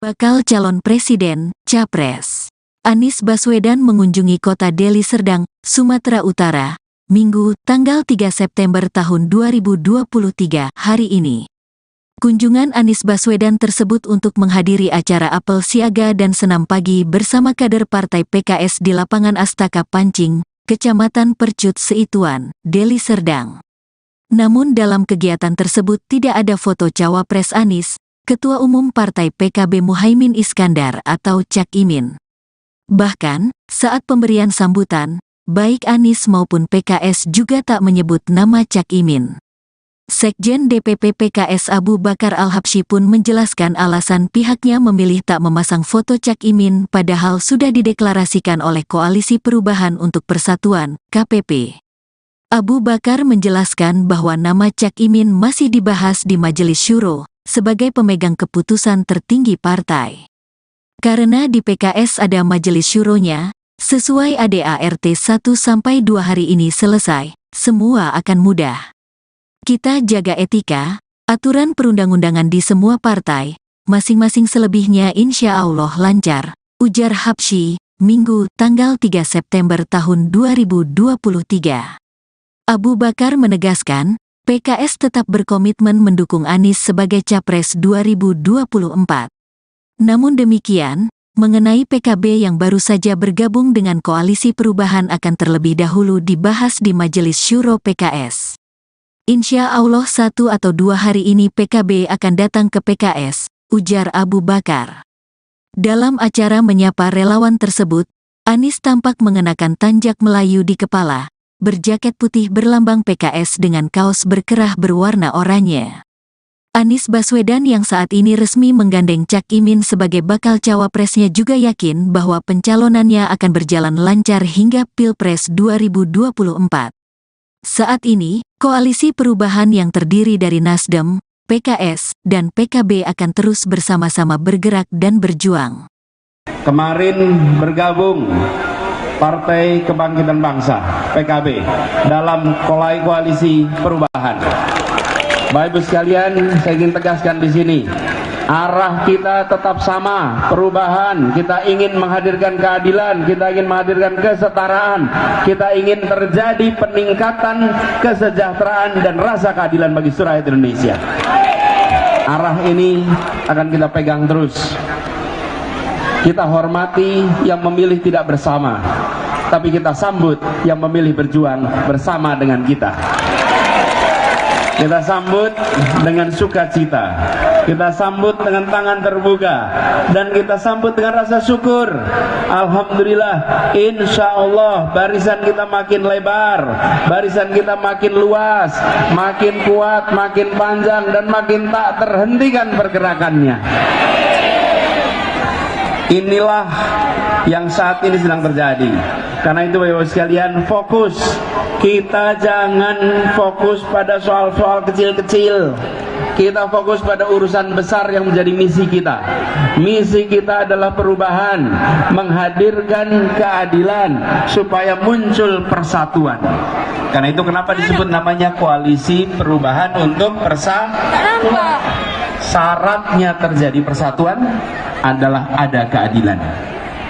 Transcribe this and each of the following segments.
Bakal calon presiden, Capres. Anies Baswedan mengunjungi kota Deli Serdang, Sumatera Utara, Minggu, tanggal 3 September tahun 2023, hari ini. Kunjungan Anies Baswedan tersebut untuk menghadiri acara apel siaga dan senam pagi bersama kader Partai PKS di lapangan Astaka Pancing, Kecamatan Percut Seituan, Deli Serdang. Namun dalam kegiatan tersebut tidak ada foto Cawapres Anies, Ketua Umum Partai PKB Muhaimin Iskandar atau Cak Imin. Bahkan, saat pemberian sambutan, baik Anies maupun PKS juga tak menyebut nama Cak Imin. Sekjen DPP PKS Abu Bakar Al-Habsyi pun menjelaskan alasan pihaknya memilih tak memasang foto Cak Imin padahal sudah dideklarasikan oleh Koalisi Perubahan untuk Persatuan, KPP. Abu Bakar menjelaskan bahwa nama Cak Imin masih dibahas di Majelis Syuro sebagai pemegang keputusan tertinggi partai. Karena di PKS ada Majelis Syuronya, sesuai ADART 1-2 hari ini selesai, semua akan mudah. Kita jaga etika, aturan perundang-undangan di semua partai, masing-masing selebihnya insya Allah lancar, ujar Habsyi, Minggu, tanggal 3 September tahun 2023. Abu Bakar menegaskan, PKS tetap berkomitmen mendukung Anies sebagai Capres 2024. Namun demikian, mengenai PKB yang baru saja bergabung dengan Koalisi Perubahan akan terlebih dahulu dibahas di Majelis Syuro PKS. Insya Allah 1 atau 2 hari ini PKB akan datang ke PKS, ujar Abu Bakar. Dalam acara menyapa relawan tersebut, Anies tampak mengenakan tanjak Melayu di kepala, berjaket putih berlambang PKS dengan kaos berkerah berwarna oranye. Anies Baswedan yang saat ini resmi menggandeng Cak Imin sebagai bakal cawapresnya juga yakin bahwa pencalonannya akan berjalan lancar hingga Pilpres 2024. Saat ini, Koalisi Perubahan yang terdiri dari Nasdem, PKS, dan PKB akan terus bersama-sama bergerak dan berjuang. Kemarin bergabung Partai Kebangkitan Bangsa, PKB, dalam koalisi perubahan. Bapak Ibu sekalian, saya ingin tegaskan di sini, arah kita tetap sama, perubahan. Kita ingin menghadirkan keadilan, kita ingin menghadirkan kesetaraan, kita ingin terjadi peningkatan kesejahteraan dan rasa keadilan bagi seluruh rakyat Indonesia. Arah ini akan kita pegang terus. Kita hormati yang memilih tidak bersama, tapi kita sambut yang memilih berjuang bersama dengan kita. Kita sambut dengan sukacita, kita sambut dengan tangan terbuka, dan kita sambut dengan rasa syukur. Alhamdulillah, insya Allah barisan kita makin lebar, barisan kita makin luas, makin kuat, makin panjang, dan makin tak terhentikan pergerakannya. Inilah yang saat ini sedang terjadi. Karena itu Bapak-Ibu sekalian, fokus. Kita jangan fokus pada soal-soal kecil-kecil. Kita fokus pada urusan besar yang menjadi misi kita. Misi kita adalah perubahan, menghadirkan keadilan supaya muncul persatuan. Karena itu kenapa disebut namanya Koalisi Perubahan untuk Persatuan. Syaratnya terjadi persatuan adalah ada keadilan.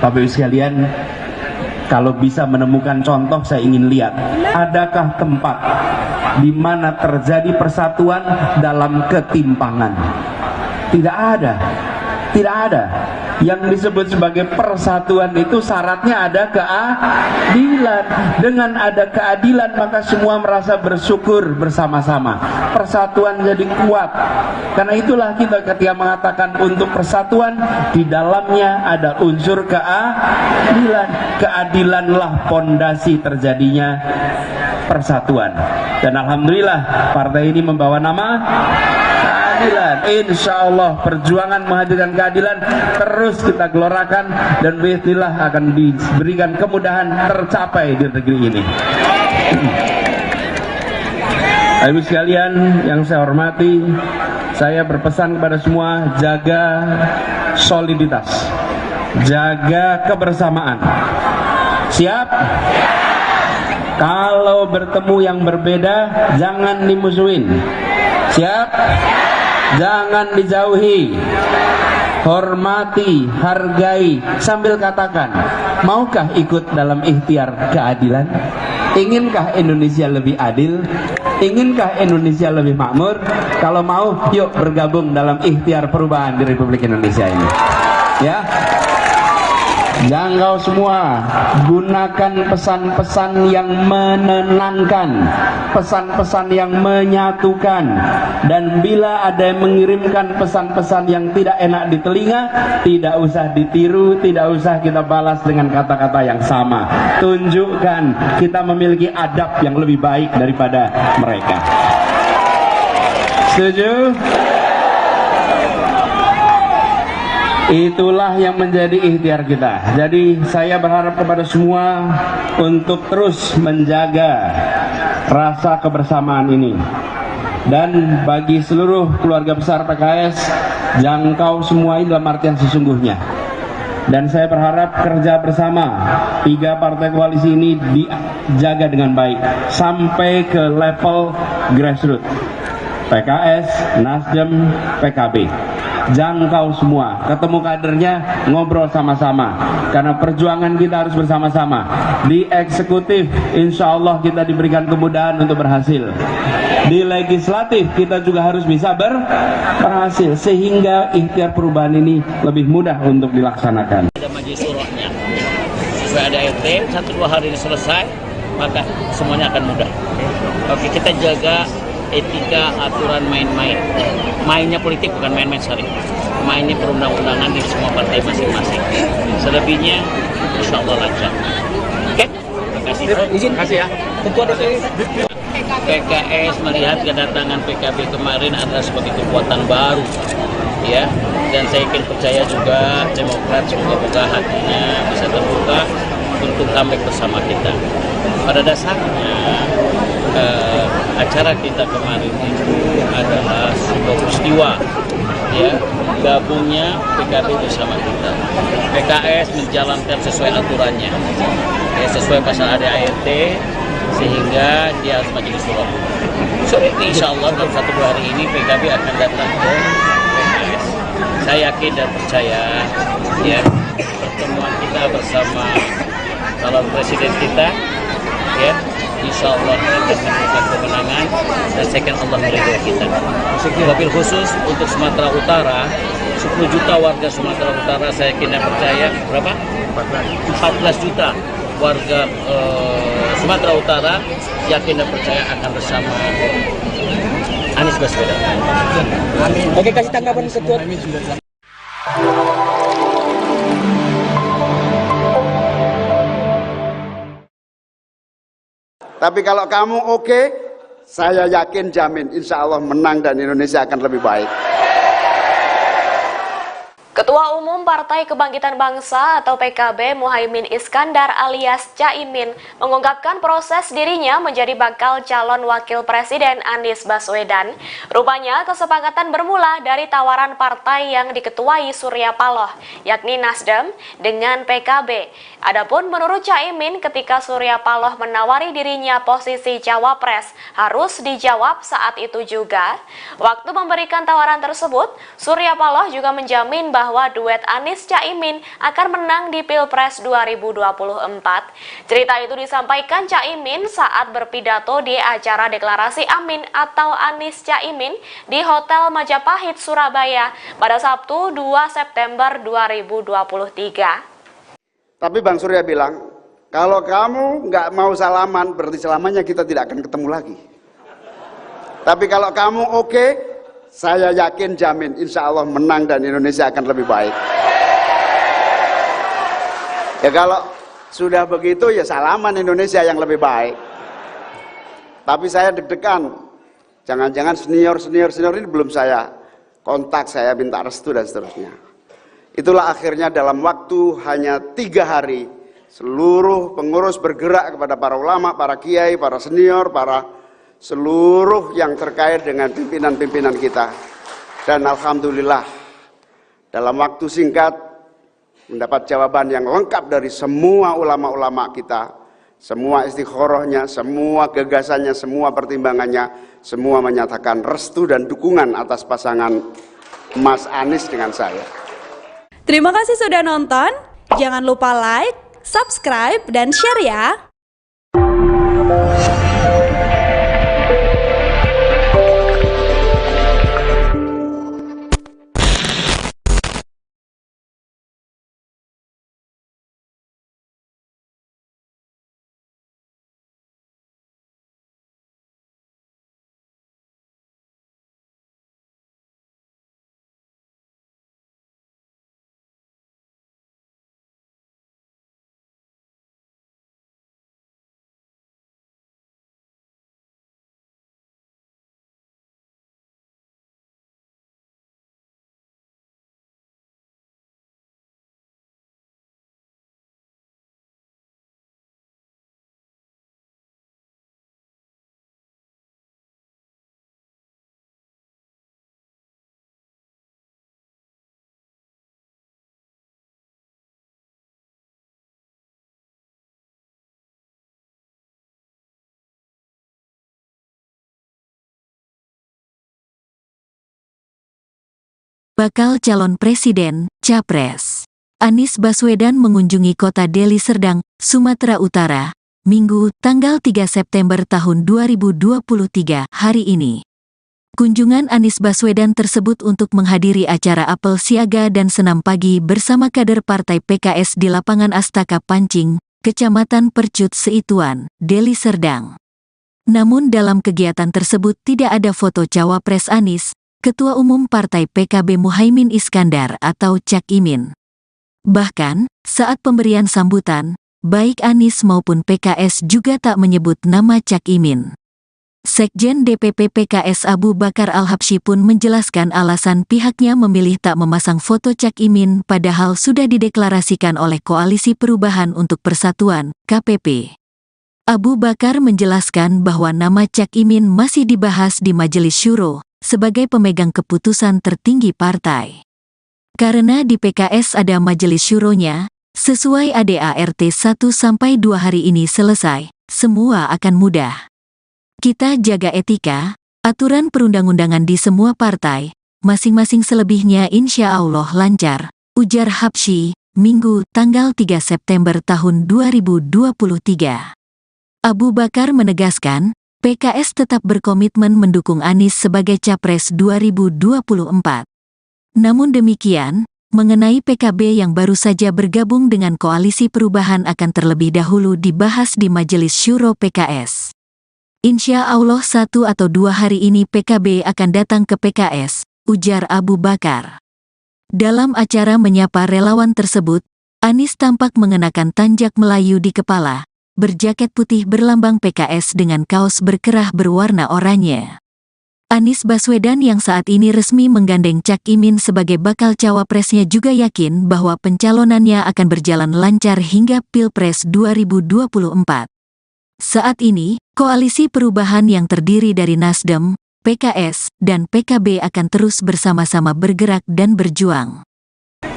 Bapak Ibu sekalian, kalau bisa menemukan contoh, saya ingin lihat, adakah tempat di mana terjadi persatuan dalam ketimpangan? Tidak ada. Tidak ada. Yang disebut sebagai persatuan itu syaratnya ada keadilan. Dengan ada keadilan maka semua merasa bersyukur bersama-sama. Persatuan jadi kuat. Karena itulah kita ketika mengatakan untuk persatuan, di dalamnya ada unsur keadilan. Keadilanlah pondasi terjadinya persatuan. Dan alhamdulillah partai ini membawa nama keadilan. Insya Allah perjuangan menghadirkan keadilan terus kita gelorakan, dan bismillah akan diberikan kemudahan tercapai di negeri ini. Ibu sekalian yang saya hormati, saya berpesan kepada semua, jaga soliditas, jaga kebersamaan. Siap? Kalau bertemu yang berbeda jangan dimusuhin. Siap? Jangan dijauhi. hormati, hargai, sambil katakan, maukah ikut dalam ikhtiar keadilan? Iginkah Indonesia lebih adil? Inginkah Indonesia lebih makmur? Kalau mau, yuk bergabung dalam ikhtiar perubahan di Republik Indonesia ini. Ya, jangkau semua, gunakan pesan-pesan yang menenangkan, pesan-pesan yang menyatukan, dan bila ada yang mengirimkan pesan-pesan yang tidak enak di telinga, tidak usah ditiru, tidak usah kita balas dengan kata-kata yang sama. Tunjukkan kita memiliki adab yang lebih baik daripada mereka. Setuju? Itulah yang menjadi ikhtiar kita. Jadi saya berharap kepada semua untuk terus menjaga rasa kebersamaan ini. Dan bagi seluruh keluarga besar PKS, jangkau semua ini dalam artian sesungguhnya. Dan saya berharap kerja bersama 3 partai koalisi ini dijaga dengan baik sampai ke level grassroots. PKS, Nasdem, PKB. Jangkau semua, ketemu kadernya, ngobrol sama-sama, karena perjuangan kita harus bersama-sama. Di eksekutif, insya Allah kita diberikan kemudahan untuk berhasil. Di legislatif kita juga harus bisa berhasil, sehingga ikhtiar perubahan ini lebih mudah untuk dilaksanakan. Ada majelis surohnya, sesuai ada RT, 1-2 hari ini selesai, maka semuanya akan mudah. Oke, kita jaga etika, aturan main-main. Mainnya politik bukan main-main, sorry. Mainnya perundang-undangan di semua partai masing-masing. Selebihnya insya Allah lancar. Oke? Terima kasih. Izin kasih ya. Ketua DPR. PKS melihat kedatangan PKB kemarin adalah sebagai kekuatan baru, ya. Dan saya yakin percaya juga Demokrat semoga hatinya bisa terbuka untuk comeback bersama kita. Pada dasarnya acara kita kemarin itu adalah sebuah peristiwa, ya, gabungnya PKB bersama kita. PKS menjalankan sesuai aturannya, ya, sesuai pasal ADART, sehingga dia harus majelis suro. So, insya Allah dalam 1-2 hari ini PKB akan datang ke PKS. Saya yakin dan percaya, ya, pertemuan kita bersama calon presiden kita, ya, insya Allah akan mendapatkan kemenangan, dan saya yakin Allah meridhoi kita. Wabil khusus untuk Sumatera Utara, 10 juta warga Sumatera Utara, saya yakin dan percaya, berapa? 14 juta warga Sumatera Utara yakin dan percaya akan bersama Anies Baswedan. Oke, kasih tanggapan Ketua. Tapi kalau kamu oke, saya yakin jamin insya Allah menang dan Indonesia akan lebih baik. Ketua Umum Partai Kebangkitan Bangsa atau PKB Muhaimin Iskandar alias Caimin mengungkapkan proses dirinya menjadi bakal calon wakil presiden Anies Baswedan. Rupanya kesepakatan bermula dari tawaran partai yang diketuai Surya Paloh, yakni Nasdem dengan PKB. Adapun menurut Caimin, ketika Surya Paloh menawari dirinya posisi cawapres, harus dijawab saat itu juga. Waktu memberikan tawaran tersebut, Surya Paloh juga menjamin bahwa duet Anies Caimin akan menang di Pilpres 2024. Cerita itu disampaikan Caimin saat berpidato di acara deklarasi Amin atau Anies Caimin di Hotel Majapahit, Surabaya pada Sabtu 2 September 2023. Tapi Bang Surya bilang, kalau kamu nggak mau salaman, berarti selamanya kita tidak akan ketemu lagi. Tapi kalau kamu oke, saya yakin jamin insya Allah menang dan Indonesia akan lebih baik. Ya kalau sudah begitu ya salaman Indonesia yang lebih baik. Tapi saya deg-degan, jangan-jangan senior ini belum saya kontak, saya minta restu dan seterusnya. Itulah akhirnya dalam waktu hanya 3 hari seluruh pengurus bergerak kepada para ulama, para kiai, para senior, para seluruh yang terkait dengan pimpinan-pimpinan kita. Dan alhamdulillah dalam waktu singkat mendapat jawaban yang lengkap dari semua ulama-ulama kita, semua istikharahnya, semua gagasannya, semua pertimbangannya, semua menyatakan restu dan dukungan atas pasangan Mas Anies dengan saya. Terima kasih sudah nonton. Jangan lupa like, subscribe, dan share ya. Bakal calon presiden, Capres. Anies Baswedan mengunjungi kota Deli Serdang, Sumatera Utara, Minggu, tanggal 3 September tahun 2023, hari ini. Kunjungan Anies Baswedan tersebut untuk menghadiri acara apel siaga dan senam pagi bersama kader Partai PKS di lapangan Astaka Pancing, Kecamatan Percut Seituan, Deli Serdang. Namun dalam kegiatan tersebut tidak ada foto Cawapres Anies, Ketua Umum Partai PKB Muhaimin Iskandar atau Cak Imin. Bahkan, saat pemberian sambutan, baik Anies maupun PKS juga tak menyebut nama Cak Imin. Sekjen DPP PKS Abu Bakar Al-Habsyi pun menjelaskan alasan pihaknya memilih tak memasang foto Cak Imin padahal sudah dideklarasikan oleh Koalisi Perubahan untuk Persatuan, KPP. Abu Bakar menjelaskan bahwa nama Cak Imin masih dibahas di Majelis Syuro sebagai pemegang keputusan tertinggi partai. Karena di PKS ada Majelis Syuronya, sesuai ADART 1-2 hari ini selesai, semua akan mudah. Kita jaga etika, aturan perundang-undangan di semua partai, masing-masing selebihnya insya Allah lancar, ujar Habsyi, Minggu, tanggal 3 September tahun 2023. Abu Bakar menegaskan, PKS tetap berkomitmen mendukung Anies sebagai Capres 2024. Namun demikian, mengenai PKB yang baru saja bergabung dengan Koalisi Perubahan akan terlebih dahulu dibahas di Majelis Syuro PKS. Insya Allah 1 atau 2 hari ini PKB akan datang ke PKS, ujar Abu Bakar. Dalam acara menyapa relawan tersebut, Anies tampak mengenakan tanjak Melayu di kepala, berjaket putih berlambang PKS dengan kaos berkerah berwarna oranye. Anies Baswedan yang saat ini resmi menggandeng Cak Imin sebagai bakal cawapresnya juga yakin bahwa pencalonannya akan berjalan lancar hingga Pilpres 2024. Saat ini, Koalisi Perubahan yang terdiri dari Nasdem, PKS, dan PKB akan terus bersama-sama bergerak dan berjuang.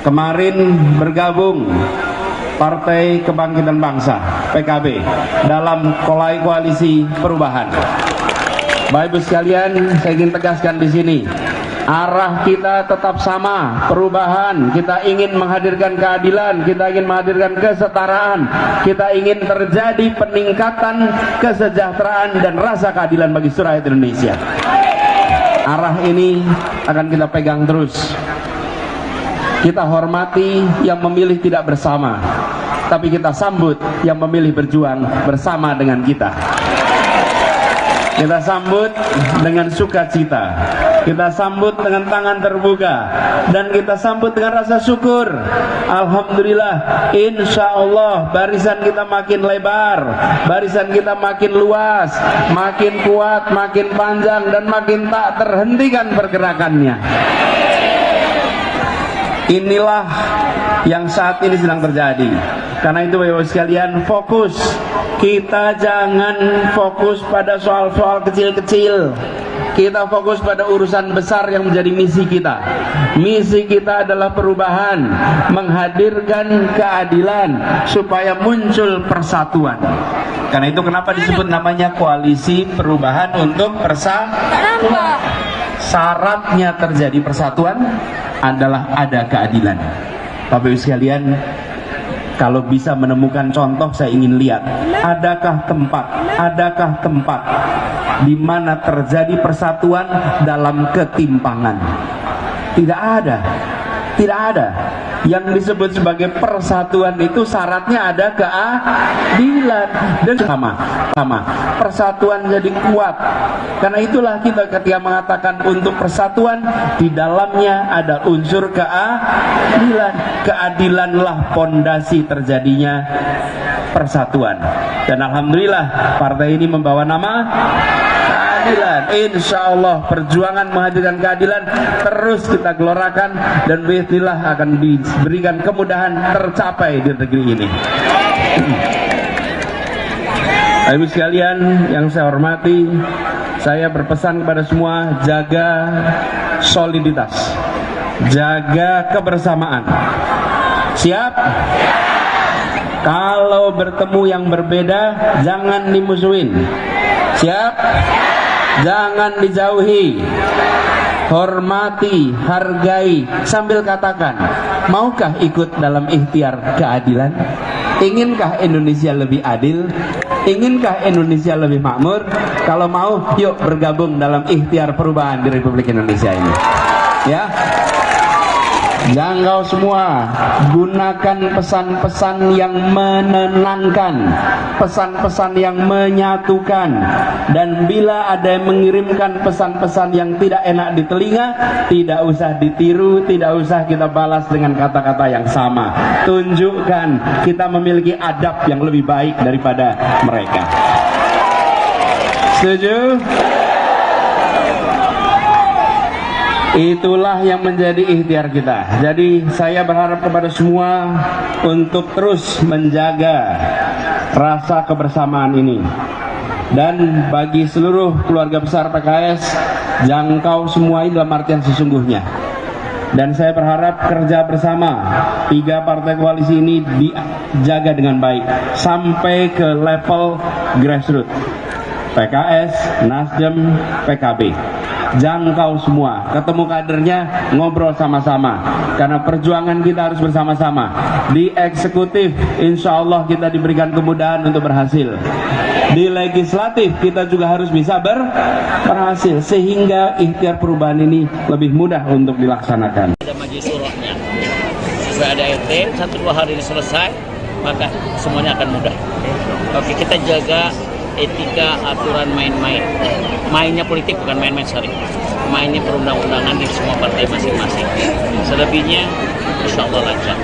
Kemarin bergabung Partai Kebangkitan Bangsa, PKB, dalam koalisi perubahan. Bapak Ibu sekalian, saya ingin tegaskan di sini, arah kita tetap sama, perubahan. Kita ingin menghadirkan keadilan, kita ingin menghadirkan kesetaraan, kita ingin terjadi peningkatan kesejahteraan dan rasa keadilan bagi seluruh rakyat Indonesia. Arah ini akan kita pegang terus. Kita hormati yang memilih tidak bersama, tapi kita sambut yang memilih berjuang bersama dengan kita. Kita sambut dengan sukacita, kita sambut dengan tangan terbuka, dan kita sambut dengan rasa syukur. Alhamdulillah, insya Allah barisan kita makin lebar, barisan kita makin luas, makin kuat, makin panjang, dan makin tak terhentikan pergerakannya. Inilah yang saat ini sedang terjadi. Karena itu Bapak Ibu sekalian, fokus. Kita jangan fokus pada soal-soal kecil-kecil. Kita fokus pada urusan besar yang menjadi misi kita. Misi kita adalah perubahan, menghadirkan keadilan supaya muncul persatuan. Karena itu kenapa disebut namanya Koalisi Perubahan untuk Persatuan. Syaratnya terjadi persatuan adalah ada keadilan. Bapak Ibu sekalian, kalau bisa menemukan contoh, saya ingin lihat, adakah tempat di mana terjadi persatuan dalam ketimpangan? Tidak ada. Yang disebut sebagai persatuan itu syaratnya ada keadilan dan sama. Persatuan jadi kuat. Karena itulah kita ketika mengatakan untuk persatuan, di dalamnya ada unsur keadilan. Keadilanlah pondasi terjadinya persatuan. Dan alhamdulillah partai ini membawa nama keadilan. Insya Allah perjuangan menghadirkan keadilan terus kita gelorakan, dan bismillah akan diberikan kemudahan tercapai di negeri ini. Ibu sekalian yang saya hormati, saya berpesan kepada semua, jaga soliditas, jaga kebersamaan. Siap? Kalau bertemu yang berbeda, jangan dimusuhin. Siap? Jangan dijauhi. Hormati, hargai, sambil katakan, maukah ikut dalam ikhtiar keadilan? Iginkah Indonesia lebih adil? Inginkah Indonesia lebih makmur? Kalau mau, yuk bergabung dalam ikhtiar perubahan di Republik Indonesia ini. Ya. Jangkau semua, gunakan pesan-pesan yang menenangkan, pesan-pesan yang menyatukan. Dan bila ada yang mengirimkan pesan-pesan yang tidak enak di telinga, tidak usah ditiru, tidak usah kita balas dengan kata-kata yang sama. Tunjukkan kita memiliki adab yang lebih baik daripada mereka. Setuju? Itulah yang menjadi ikhtiar kita. Jadi saya berharap kepada semua untuk terus menjaga rasa kebersamaan ini. Dan bagi seluruh keluarga besar PKS, jangkau semua ini dalam artian sesungguhnya. Dan saya berharap kerja bersama 3 partai koalisi ini dijaga dengan baik sampai ke level grassroots. PKS, Nasdem, PKB. Jangkau semua, ketemu kadernya, ngobrol sama-sama, karena perjuangan kita harus bersama-sama. Di eksekutif, insya Allah kita diberikan kemudahan untuk berhasil. Di legislatif kita juga harus bisa berhasil, sehingga ikhtiar perubahan ini lebih mudah untuk dilaksanakan. Ada majelis syurahnya, sesuai ada RT, 1-2 hari ini selesai, maka semuanya akan mudah. Oke, kita jaga etika, aturan main-main. Mainnya politik, bukan main-main sorry. Mainnya perundang-undangan di semua partai masing-masing. Selebihnya insya Allah lancar.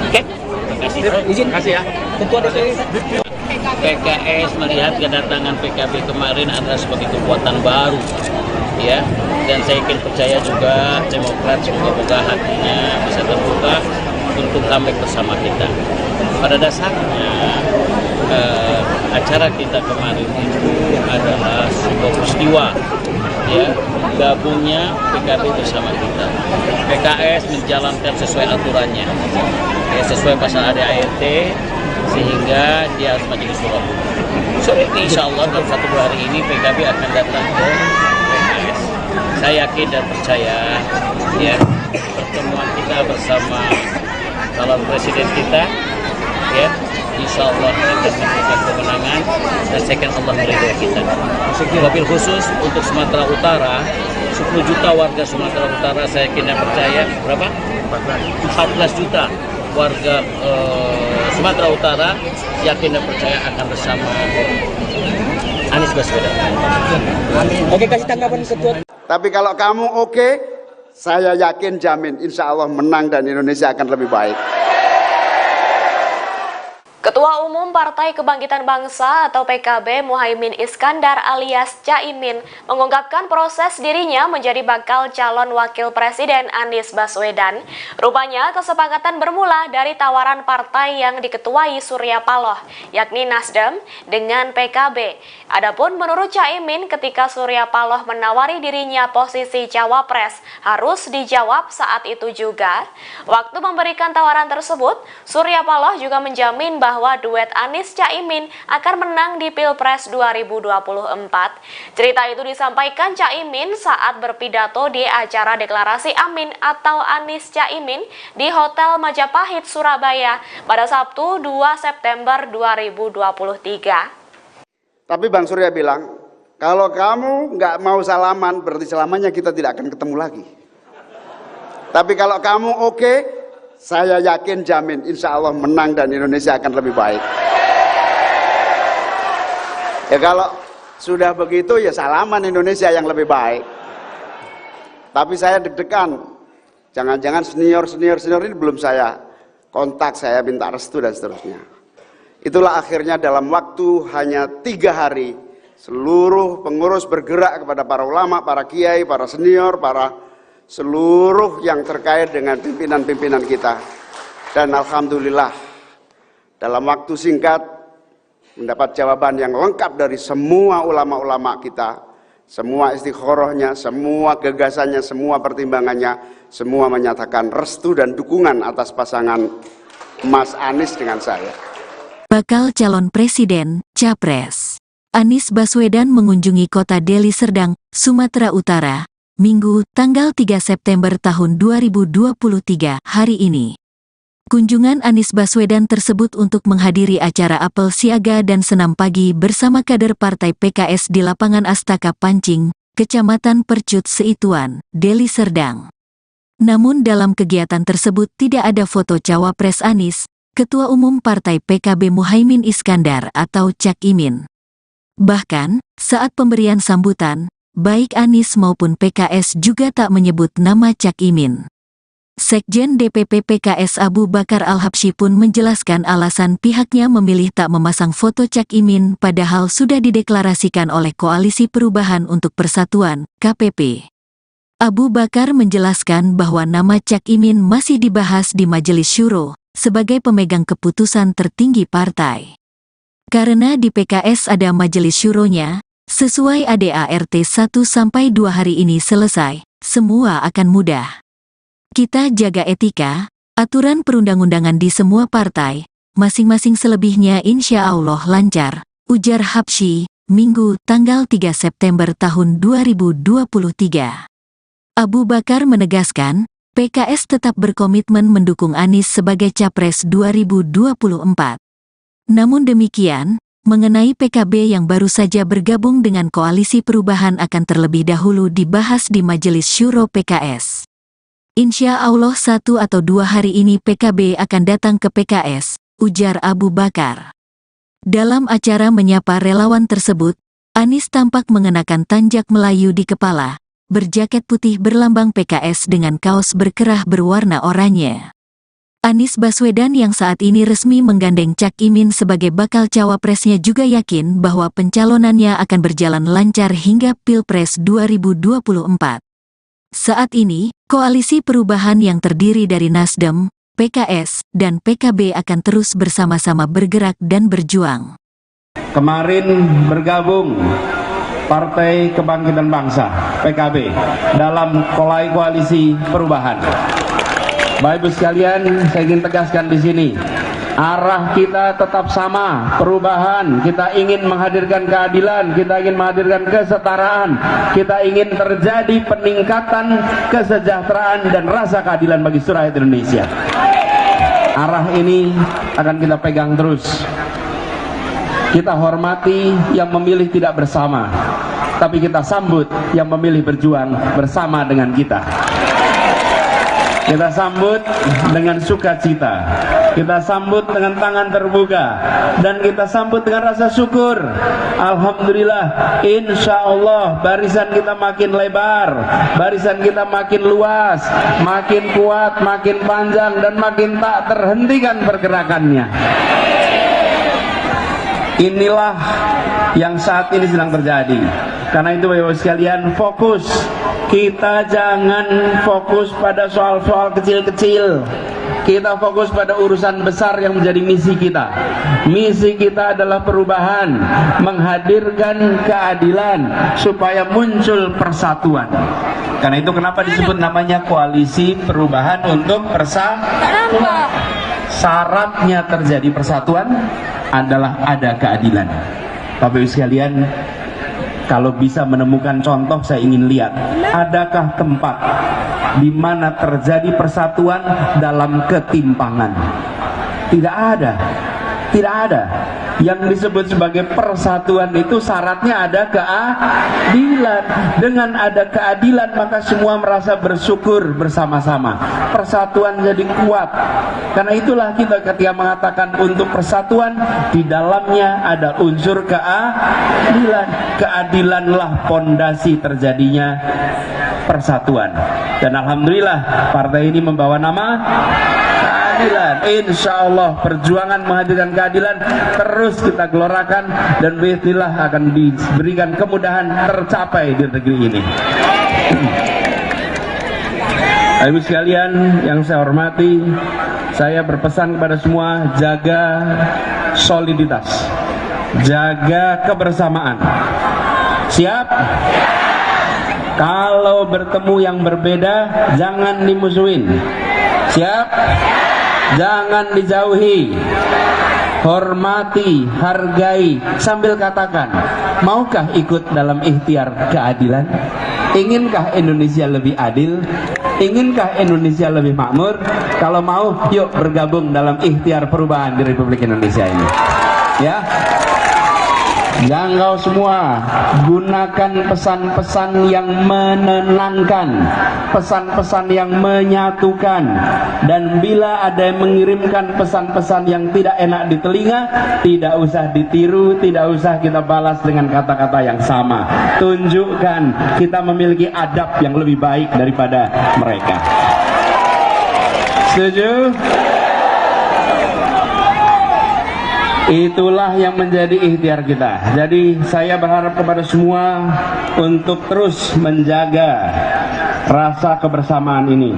Oke? Terima kasih. Izin kasih ya. Ketua DPR. PKS melihat kedatangan PKB kemarin adalah sebagai kekuatan baru, ya. Dan saya yakin percaya juga Demokrat semoga hatinya bisa terbuka untuk comeback bersama kita. Pada dasarnya acara kita kemarin itu adalah sebuah peristiwa, ya, gabungnya PKB bersama kita. PKS menjalankan sesuai aturannya, ya, sesuai pasal ADART, sehingga dia harus majelis syuro. Sore ini insya Allah dalam 1-2 hari ini PKB akan datang ke PKS. Saya yakin dan percaya, ya, pertemuan kita bersama calon presiden kita, ya, insya Allah akan memberikan kemenangan, dan saya yakin Allah meridhoi kita. Wabil khusus untuk Sumatera Utara, 10 juta warga Sumatera Utara, saya yakin dan percaya, berapa? 14 juta warga Sumatera Utara yakin dan percaya akan bersama Anies Baswedan. Oke, kasih tanggapan ketua. Tapi kalau kamu oke, saya yakin jamin insya Allah menang dan Indonesia akan lebih baik. Ketua Umum Partai Kebangkitan Bangsa atau PKB Muhaimin Iskandar alias Caimin mengungkapkan proses dirinya menjadi bakal calon wakil presiden Anies Baswedan. Rupanya kesepakatan bermula dari tawaran partai yang diketuai Surya Paloh, yakni Nasdem dengan PKB. Adapun menurut Caimin, ketika Surya Paloh menawari dirinya posisi cawapres, harus dijawab saat itu juga. Waktu memberikan tawaran tersebut, Surya Paloh juga menjamin bahwa bahwa duet Anies Caimin akan menang di Pilpres 2024. Cerita itu disampaikan Caimin saat berpidato di acara deklarasi Amin atau Anies Caimin di Hotel Majapahit, Surabaya pada Sabtu 2 September 2023. Tapi Bang Surya bilang, kalau kamu nggak mau salaman, berarti selamanya kita tidak akan ketemu lagi. Tapi kalau kamu oke, saya yakin jamin insya Allah menang dan Indonesia akan lebih baik. Ya kalau sudah begitu ya salaman Indonesia yang lebih baik. Tapi saya deg-degan, jangan-jangan senior ini belum saya kontak, saya minta restu dan seterusnya. Itulah akhirnya dalam waktu hanya 3 hari seluruh pengurus bergerak kepada para ulama, para kiai, para senior, para seluruh yang terkait dengan pimpinan-pimpinan kita. Dan alhamdulillah dalam waktu singkat mendapat jawaban yang lengkap dari semua ulama-ulama kita, semua istikharahnya, semua gagasannya, semua pertimbangannya, semua menyatakan restu dan dukungan atas pasangan Mas Anies dengan saya. Bakal calon presiden, Capres. Anies Baswedan mengunjungi kota Deli Serdang, Sumatera Utara, Minggu, tanggal 3 September tahun 2023, hari ini. Kunjungan Anies Baswedan tersebut untuk menghadiri acara apel siaga dan senam pagi bersama kader Partai PKS di lapangan Astaka Pancing, Kecamatan Percut Seituan, Deli Serdang. Namun dalam kegiatan tersebut tidak ada foto Cawapres Anies, Ketua Umum Partai PKB Muhaimin Iskandar atau Cak Imin. Bahkan, saat pemberian sambutan, baik Anies maupun PKS juga tak menyebut nama Cak Imin. Sekjen DPP PKS Abu Bakar Al-Habsyi pun menjelaskan alasan pihaknya memilih tak memasang foto Cak Imin padahal sudah dideklarasikan oleh Koalisi Perubahan untuk Persatuan, KPP. Abu Bakar menjelaskan bahwa nama Cak Imin masih dibahas di Majelis Syuro sebagai pemegang keputusan tertinggi partai. Karena di PKS ada Majelis Syuronya, sesuai ADART 1-2 hari ini selesai, semua akan mudah. Kita jaga etika, aturan perundang-undangan di semua partai, masing-masing selebihnya insya Allah lancar, ujar Habsyi, Minggu, tanggal 3 September tahun 2023. Abu Bakar menegaskan, PKS tetap berkomitmen mendukung Anies sebagai Capres 2024. Namun demikian, mengenai PKB yang baru saja bergabung dengan Koalisi Perubahan akan terlebih dahulu dibahas di Majelis Syuro PKS. Insya Allah 1 atau 2 hari ini PKB akan datang ke PKS, ujar Abu Bakar. Dalam acara menyapa relawan tersebut, Anies tampak mengenakan tanjak Melayu di kepala, berjaket putih berlambang PKS dengan kaos berkerah berwarna oranye. Anies Baswedan yang saat ini resmi menggandeng Cak Imin sebagai bakal cawapresnya juga yakin bahwa pencalonannya akan berjalan lancar hingga Pilpres 2024. Saat ini, Koalisi Perubahan yang terdiri dari Nasdem, PKS, dan PKB akan terus bersama-sama bergerak dan berjuang. Kemarin bergabung Partai Kebangkitan Bangsa, PKB, dalam koalisi perubahan. Bapak Ibu sekalian, saya ingin tegaskan di sini, arah kita tetap sama, perubahan. Kita ingin menghadirkan keadilan, kita ingin menghadirkan kesetaraan, kita ingin terjadi peningkatan kesejahteraan dan rasa keadilan bagi seluruh rakyat Indonesia. Arah ini akan kita pegang terus. Kita hormati yang memilih tidak bersama, tapi kita sambut yang memilih berjuang bersama dengan kita. Kita sambut dengan sukacita, kita sambut dengan tangan terbuka, dan kita sambut dengan rasa syukur. Alhamdulillah, insya Allah barisan kita makin lebar, barisan kita makin luas, makin kuat, makin panjang, dan makin tak terhentikan pergerakannya. Inilah yang saat ini sedang terjadi. Karena itu Bapak-Ibu sekalian, fokus. Kita jangan fokus pada soal-soal kecil-kecil. Kita fokus pada urusan besar yang menjadi misi kita. Misi kita adalah perubahan, menghadirkan keadilan supaya muncul persatuan. Karena itu kenapa disebut namanya Koalisi Perubahan untuk Persatuan. syaratnya terjadi persatuan adalah ada keadilan. Bapak Ibu sekalian, kalau bisa menemukan contoh, saya ingin lihat, adakah tempat di mana terjadi persatuan dalam ketimpangan? Tidak ada. Tidak ada. Yang disebut sebagai persatuan itu syaratnya ada keadilan. Dengan ada keadilan maka semua merasa bersyukur bersama-sama. Persatuan jadi kuat. Karena itulah kita ketika mengatakan untuk persatuan, di dalamnya ada unsur keadilan. Keadilanlah pondasi terjadinya persatuan. Dan alhamdulillah partai ini membawa nama keadilan. Insya Allah perjuangan menghadirkan keadilan terus kita gelorakan, dan bismillah akan diberikan kemudahan tercapai di negeri ini. Ibu sekalian yang saya hormati, saya berpesan kepada semua, jaga soliditas, jaga kebersamaan. Siap? Kalau bertemu yang berbeda jangan dimusuhin. Siap? Jangan dijauhi. Hormati, hargai, sambil katakan, maukah ikut dalam ikhtiar keadilan? Iginkah Indonesia lebih adil? Inginkah Indonesia lebih makmur? Kalau mau, yuk bergabung dalam ikhtiar perubahan di Republik Indonesia ini. Ya. Jangkau semua, gunakan pesan-pesan yang menenangkan, pesan-pesan yang menyatukan. Dan bila ada yang mengirimkan pesan-pesan yang tidak enak di telinga, tidak usah ditiru, tidak usah kita balas dengan kata-kata yang sama. Tunjukkan kita memiliki adab yang lebih baik daripada mereka. Setuju? Itulah yang menjadi ikhtiar kita. Jadi saya berharap kepada semua untuk terus menjaga rasa kebersamaan ini.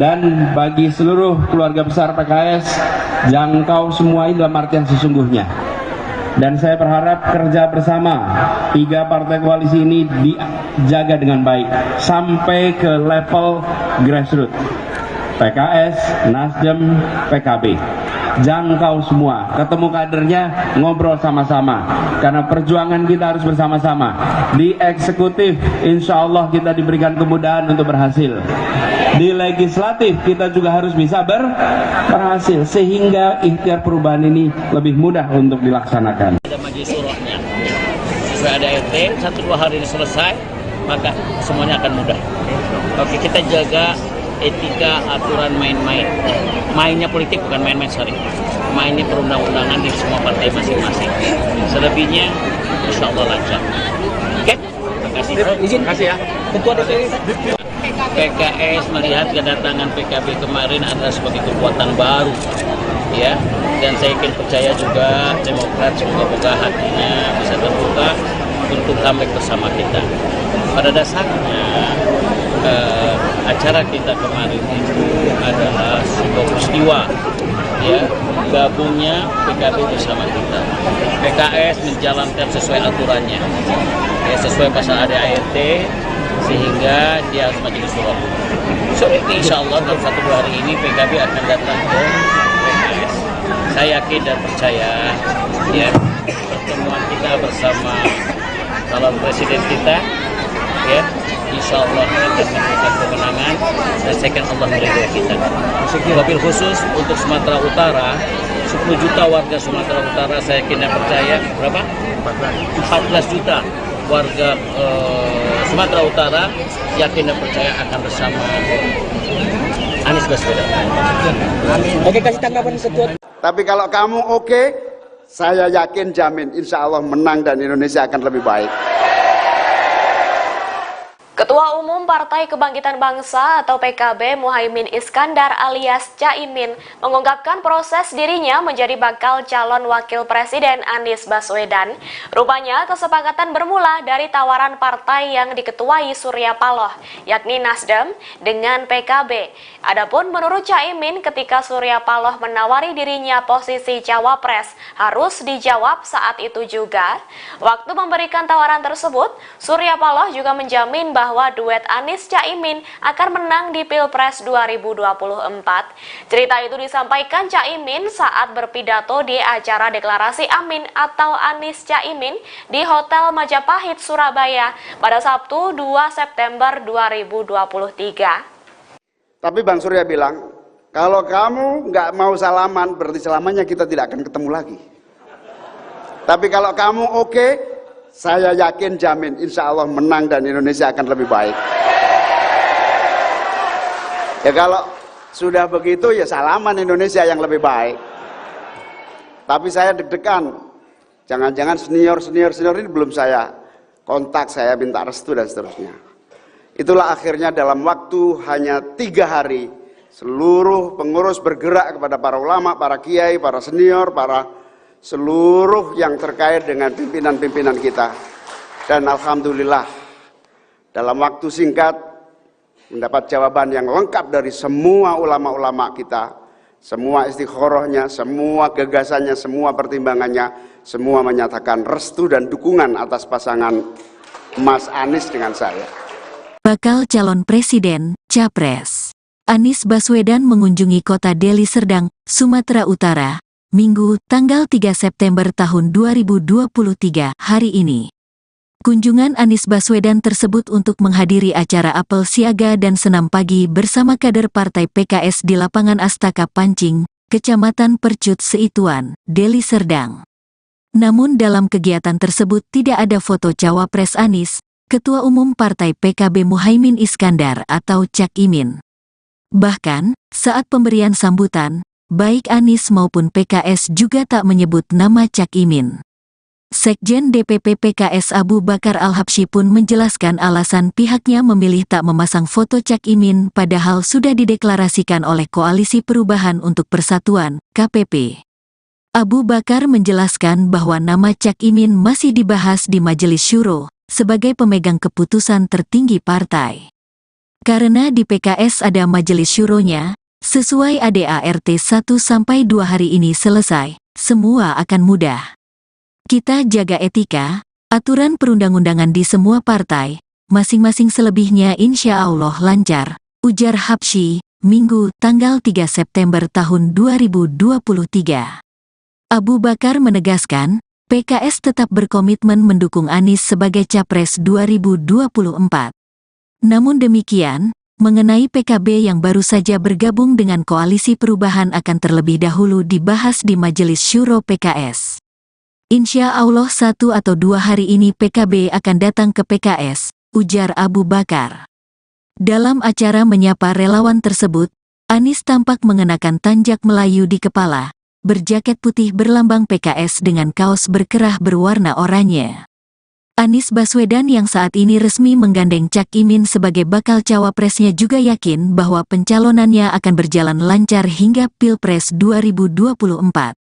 Dan bagi seluruh keluarga besar PKS, jangkau semua ini dalam artian sesungguhnya. Dan saya berharap kerja bersama 3 partai koalisi ini dijaga dengan baik sampai ke level grassroots. PKS, Nasdem, PKB. Jangkau semua, ketemu kadernya, ngobrol sama-sama, karena perjuangan kita harus bersama-sama. Di eksekutif insya Allah kita diberikan kemudahan untuk berhasil. Di legislatif kita juga harus bisa berhasil, sehingga ikhtiar perubahan ini lebih mudah untuk dilaksanakan. Ada majelis surohnya, sesuai ada RT, 1-2 hari ini selesai, maka semuanya akan mudah. Oke, kita jaga etika, aturan main-main. Mainnya politik bukan main-main, sorry. Mainnya perundang-undangan di semua partai masing-masing. Selebihnya insya Allah lancar. Oke? Terima kasih. Izin kasih ya. Ketua DPD. PKS melihat kedatangan PKB kemarin adalah sebagai kekuatan baru, ya. Dan saya yakin percaya juga Demokrat semoga hatinya bisa terbuka untuk comeback bersama kita. Pada dasarnya acara kita kemarin itu adalah sebuah peristiwa, ya, gabungnya PKB bersama kita. PKS menjalankan sesuai aturannya, ya, sesuai pasal ADART, sehingga dia harus majelis suro. So insya Allah dalam 1-2 hari ini PKB akan datang ke PKS. Saya yakin dan percaya, ya, pertemuan kita bersama calon presiden kita, ya, insya Allah akan memberikan kemenangan, dan saya yakin Allah meridhoi kita. Wabil khusus untuk Sumatera Utara, 10 juta warga Sumatera Utara, saya yakin dan percaya, berapa? 14 juta warga Sumatera Utara yakin dan percaya akan bersama Anies Baswedan. Oke, kasih tanggapan ketua. Tapi kalau kamu oke, saya yakin jamin insya Allah menang dan Indonesia akan lebih baik. Ketua Umum Partai Kebangkitan Bangsa atau PKB Muhaimin Iskandar alias Caimin mengungkapkan proses dirinya menjadi bakal calon wakil presiden Anies Baswedan. Rupanya kesepakatan bermula dari tawaran partai yang diketuai Surya Paloh, yakni Nasdem dengan PKB. Adapun menurut Caimin, ketika Surya Paloh menawari dirinya posisi cawapres, harus dijawab saat itu juga. Waktu memberikan tawaran tersebut, Surya Paloh juga menjamin bahwa bahwa duet Anies Caimin akan menang di Pilpres 2024. Cerita itu disampaikan Caimin saat berpidato di acara deklarasi Amin atau Anies Caimin di Hotel Majapahit, Surabaya pada Sabtu 2 September 2023. Tapi Bang Surya bilang, kalau kamu nggak mau salaman, berarti selamanya kita tidak akan ketemu lagi. Tapi kalau kamu oke, saya yakin jamin insya Allah menang dan Indonesia akan lebih baik. Ya kalau sudah begitu ya salaman Indonesia yang lebih baik. Tapi saya deg-degan, jangan-jangan senior ini belum saya kontak, saya minta restu dan seterusnya. Itulah akhirnya dalam waktu hanya 3 hari seluruh pengurus bergerak kepada para ulama, para kiai, para senior, para seluruh yang terkait dengan pimpinan-pimpinan kita. Dan alhamdulillah dalam waktu singkat mendapat jawaban yang lengkap dari semua ulama-ulama kita, semua istikharahnya, semua gagasannya, semua pertimbangannya, semua menyatakan restu dan dukungan atas pasangan Mas Anies dengan saya. Bakal calon presiden, Capres. Anies Baswedan mengunjungi kota Deli Serdang, Sumatera Utara, Minggu, tanggal 3 September tahun 2023, hari ini. Kunjungan Anies Baswedan tersebut untuk menghadiri acara apel siaga dan senam pagi bersama kader Partai PKS di lapangan Astaka Pancing, Kecamatan Percut Seituan, Deli Serdang. Namun dalam kegiatan tersebut tidak ada foto Cawapres Anies, Ketua Umum Partai PKB Muhaimin Iskandar atau Cak Imin. Bahkan, saat pemberian sambutan, baik Anies maupun PKS juga tak menyebut nama Cak Imin. Sekjen DPP PKS Abu Bakar Al-Habsyi pun menjelaskan alasan pihaknya memilih tak memasang foto Cak Imin padahal sudah dideklarasikan oleh Koalisi Perubahan untuk Persatuan, KPP. Abu Bakar menjelaskan bahwa nama Cak Imin masih dibahas di Majelis Syuro sebagai pemegang keputusan tertinggi partai. Karena di PKS ada Majelis Syuronya, sesuai ADART 1-2 hari ini selesai, semua akan mudah. Kita jaga etika, aturan perundang-undangan di semua partai, masing-masing selebihnya insya Allah lancar, ujar Habsyi, Minggu, tanggal 3 September tahun 2023. Abu Bakar menegaskan, PKS tetap berkomitmen mendukung Anies sebagai Capres 2024. Namun demikian, mengenai PKB yang baru saja bergabung dengan Koalisi Perubahan akan terlebih dahulu dibahas di Majelis Syuro PKS. Insya Allah 1 atau 2 hari ini PKB akan datang ke PKS, ujar Abu Bakar. Dalam acara menyapa relawan tersebut, Anies tampak mengenakan tanjak Melayu di kepala, berjaket putih berlambang PKS dengan kaos berkerah berwarna oranye. Anies Baswedan yang saat ini resmi menggandeng Cak Imin sebagai bakal cawapresnya juga yakin bahwa pencalonannya akan berjalan lancar hingga Pilpres 2024.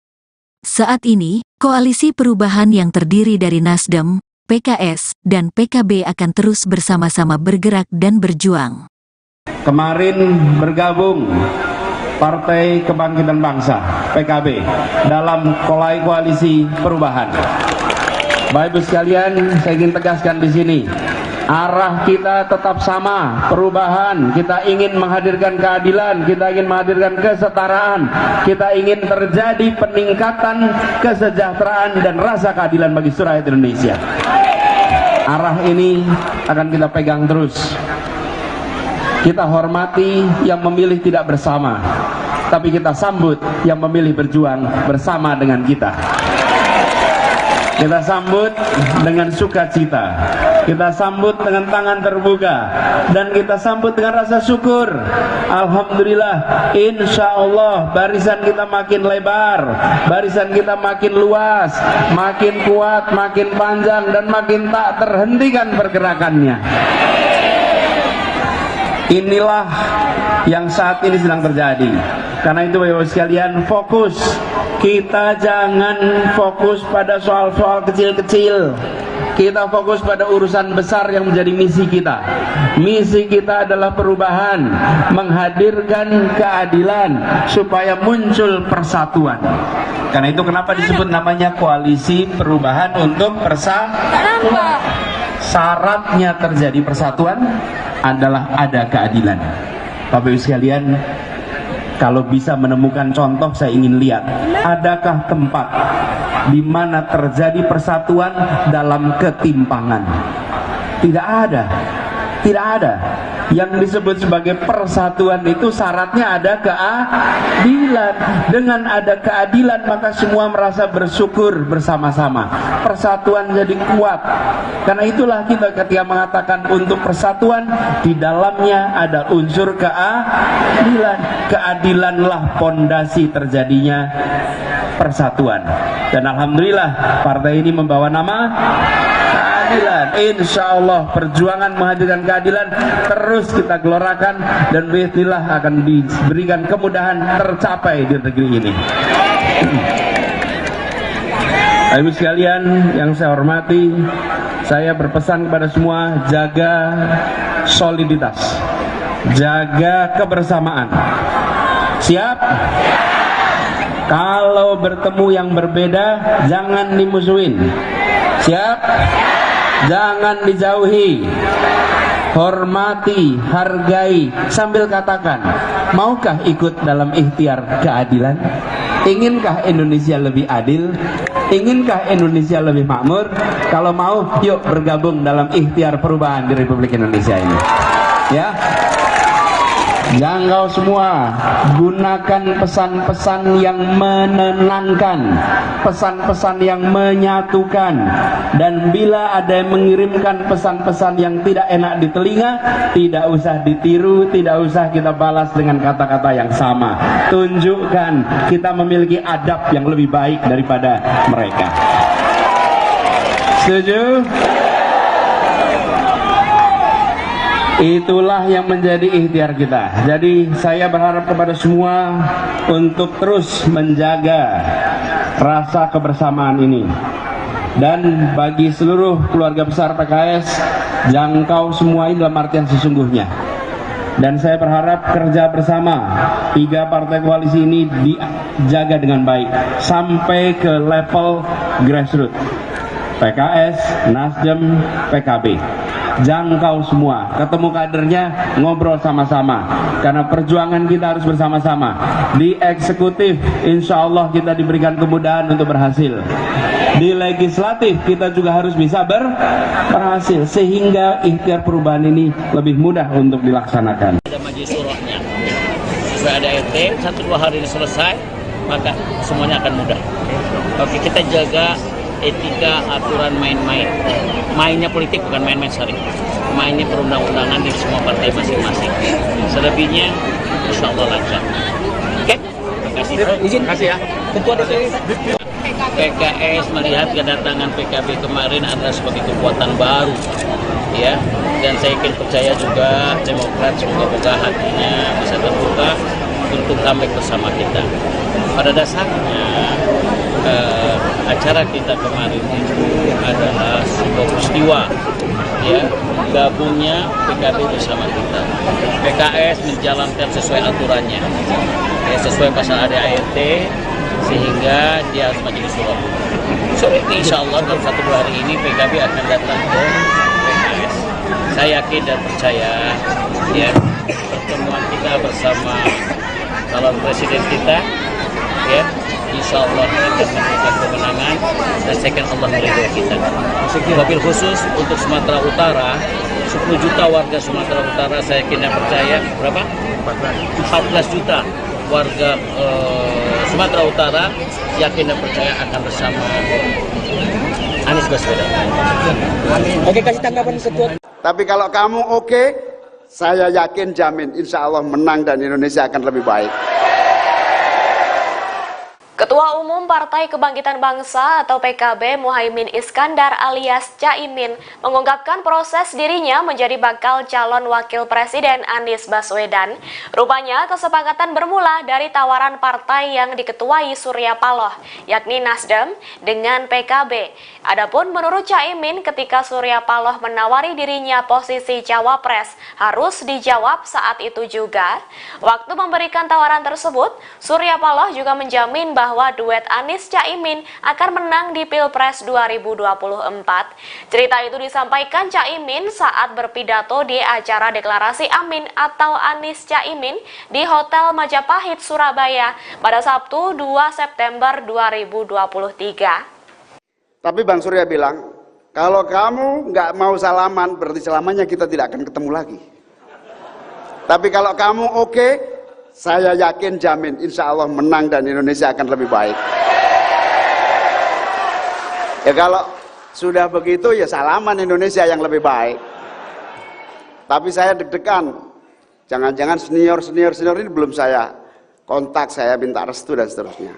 Saat ini, Koalisi Perubahan yang terdiri dari Nasdem, PKS, dan PKB akan terus bersama-sama bergerak dan berjuang. Kemarin bergabung Partai Kebangkitan Bangsa, PKB, dalam Koalisi Perubahan. Bapak Ibu sekalian, saya ingin tegaskan di sini, arah kita tetap sama, perubahan. Kita ingin menghadirkan keadilan, kita ingin menghadirkan kesetaraan, kita ingin terjadi peningkatan kesejahteraan dan rasa keadilan bagi seluruh rakyat Indonesia. Arah ini akan kita pegang terus. Kita hormati yang memilih tidak bersama, tapi kita sambut yang memilih berjuang bersama dengan kita. Kita sambut dengan sukacita, kita sambut dengan tangan terbuka, dan kita sambut dengan rasa syukur. Alhamdulillah, insya Allah barisan kita makin lebar, barisan kita makin luas, makin kuat, makin panjang, dan makin tak terhentikan pergerakannya. Inilah yang saat ini sedang terjadi. Karena itu Bapak Ibu sekalian, fokus. Kita jangan fokus pada soal-soal kecil-kecil. Kita fokus pada urusan besar yang menjadi misi kita. Misi kita adalah perubahan, menghadirkan keadilan supaya muncul persatuan. Karena itu kenapa disebut namanya Koalisi Perubahan untuk Persatuan. syaratnya terjadi persatuan adalah ada keadilan. Bapak Ibu sekalian, kalau bisa menemukan contoh, saya ingin lihat, adakah tempat di mana terjadi persatuan dalam ketimpangan? Tidak ada. Tidak ada. Yang disebut sebagai persatuan itu syaratnya ada keadilan. Dengan ada keadilan maka semua merasa bersyukur bersama-sama. Persatuan jadi kuat. Karena itulah kita ketika mengatakan untuk persatuan, di dalamnya ada unsur keadilan. Keadilanlah pondasi terjadinya persatuan. Dan alhamdulillah partai ini membawa nama keadilan. Insya Allah perjuangan menghadirkan keadilan terus kita gelorakan dan bismillah akan diberikan kemudahan tercapai di negeri ini. Ibu sekalian yang saya hormati, saya berpesan kepada semua, jaga soliditas, jaga kebersamaan. Siap? Kalau bertemu yang berbeda jangan dimusuhin. Siap? Jangan dijauhi. Hormati, hargai, sambil katakan, maukah ikut dalam ikhtiar keadilan? Iginkah Indonesia lebih adil? Inginkah Indonesia lebih makmur? Kalau mau, yuk bergabung dalam ikhtiar perubahan di Republik Indonesia ini. Ya. Jangkau semua, gunakan pesan-pesan yang menenangkan, pesan-pesan yang menyatukan. Dan bila ada yang mengirimkan pesan-pesan yang tidak enak di telinga, tidak usah ditiru, tidak usah kita balas dengan kata-kata yang sama. Tunjukkan kita memiliki adab yang lebih baik daripada mereka. Setuju? Itulah yang menjadi ikhtiar kita. Jadi saya berharap kepada semua untuk terus menjaga rasa kebersamaan ini. Dan bagi seluruh keluarga besar PKS, jangkau semua ini dalam artian sesungguhnya. Dan saya berharap kerja bersama 3 partai koalisi ini dijaga dengan baik sampai ke level grassroots. PKS, Nasdem, PKB. Jangkau semua, ketemu kadernya, ngobrol sama-sama. Karena perjuangan kita harus bersama-sama. Di eksekutif, insya Allah kita diberikan kemudahan untuk berhasil. Di legislatif kita juga harus bisa berhasil, sehingga ikhtiar perubahan ini lebih mudah untuk dilaksanakan. Ada majelis syurahnya, sesuai ada RT, 1-2 hari ini selesai, maka semuanya akan mudah. Oke, kita jaga etika, aturan main-main. Mainnya politik bukan main-main syarif. Mainnya perundang-undangan di semua partai masing-masing. Selebihnya insya Allah lancar. Oke? Terima kasih ya. Ketua DPR. PKS melihat kedatangan PKB kemarin adalah sebagai kekuatan baru, ya. Dan saya yakin percaya juga Demokrat semoga hatinya bisa terbuka untuk comeback bersama kita. Pada dasarnya acara kita kemarin itu adalah sebuah peristiwa, ya, gabungnya PKB bersama kita. PKS menjalankan sesuai aturannya, ya, sesuai pasal ADART, sehingga dia harus majelis syuro. So insya Allah dalam 1-2 hari ini PKB akan datang ke PKS. Saya yakin dan percaya, ya, pertemuan kita bersama calon presiden kita, ya, insya Allah akan memberikan kemenangan dan saya yakin Allah meridhoi kita. Wabil khusus untuk Sumatera Utara, 10 juta warga Sumatera Utara, saya yakin dan percaya berapa? 14 juta warga Sumatera Utara yakin dan percaya akan bersama Anies Baswedan. Oke, kasih tanggapan Ketua. Tapi kalau kamu oke, saya yakin jamin insya Allah menang dan Indonesia akan lebih baik. Ketua Umum Partai Kebangkitan Bangsa atau PKB Muhaimin Iskandar alias Caimin mengungkapkan proses dirinya menjadi bakal calon wakil presiden Anies Baswedan. Rupanya kesepakatan bermula dari tawaran partai yang diketuai Surya Paloh, yakni Nasdem dengan PKB. Adapun menurut Caimin, ketika Surya Paloh menawari dirinya posisi cawapres harus dijawab saat itu juga. Waktu memberikan tawaran tersebut, Surya Paloh juga menjamin bahwa bahwa duet Anies Caimin akan menang di Pilpres 2024. Cerita itu disampaikan Caimin saat berpidato di acara deklarasi Amin atau Anies Caimin di Hotel Majapahit, Surabaya pada Sabtu 2 September 2023. Tapi Bang Surya bilang, kalau kamu nggak mau salaman, berarti selamanya kita tidak akan ketemu lagi. Tapi kalau kamu oke, saya yakin jamin insya Allah menang dan Indonesia akan lebih baik. Ya kalau sudah begitu ya salaman Indonesia yang lebih baik. Tapi saya deg-degan, jangan-jangan senior ini belum saya kontak, saya minta restu dan seterusnya.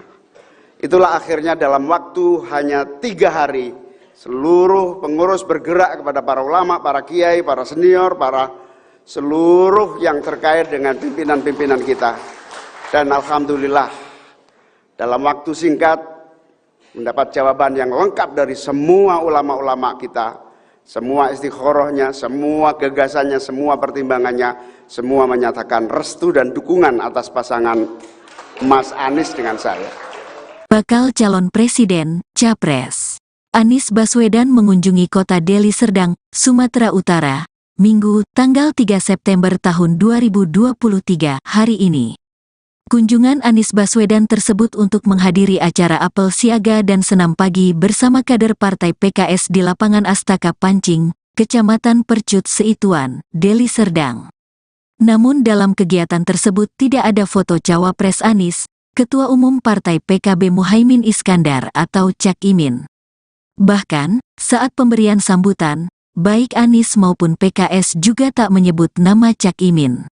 Itulah akhirnya dalam waktu hanya 3 hari seluruh pengurus bergerak kepada para ulama, para kiai, para senior, para seluruh yang terkait dengan pimpinan-pimpinan kita. Dan alhamdulillah dalam waktu singkat mendapat jawaban yang lengkap dari semua ulama-ulama kita, semua istikharahnya, semua gagasannya, semua pertimbangannya, semua menyatakan restu dan dukungan atas pasangan Mas Anies dengan saya. Bakal calon presiden, Capres. Anies Baswedan mengunjungi kota Deli Serdang, Sumatera Utara, Minggu, tanggal 3 September tahun 2023, hari ini. Kunjungan Anies Baswedan tersebut untuk menghadiri acara apel siaga dan senam pagi bersama kader Partai PKS di lapangan Astaka Pancing, Kecamatan Percut Seituan, Deli Serdang. Namun dalam kegiatan tersebut tidak ada foto Cawapres Anies, Ketua Umum Partai PKB Muhaimin Iskandar atau Cak Imin. Bahkan, saat pemberian sambutan, baik Anies maupun PKS juga tak menyebut nama Cak Imin.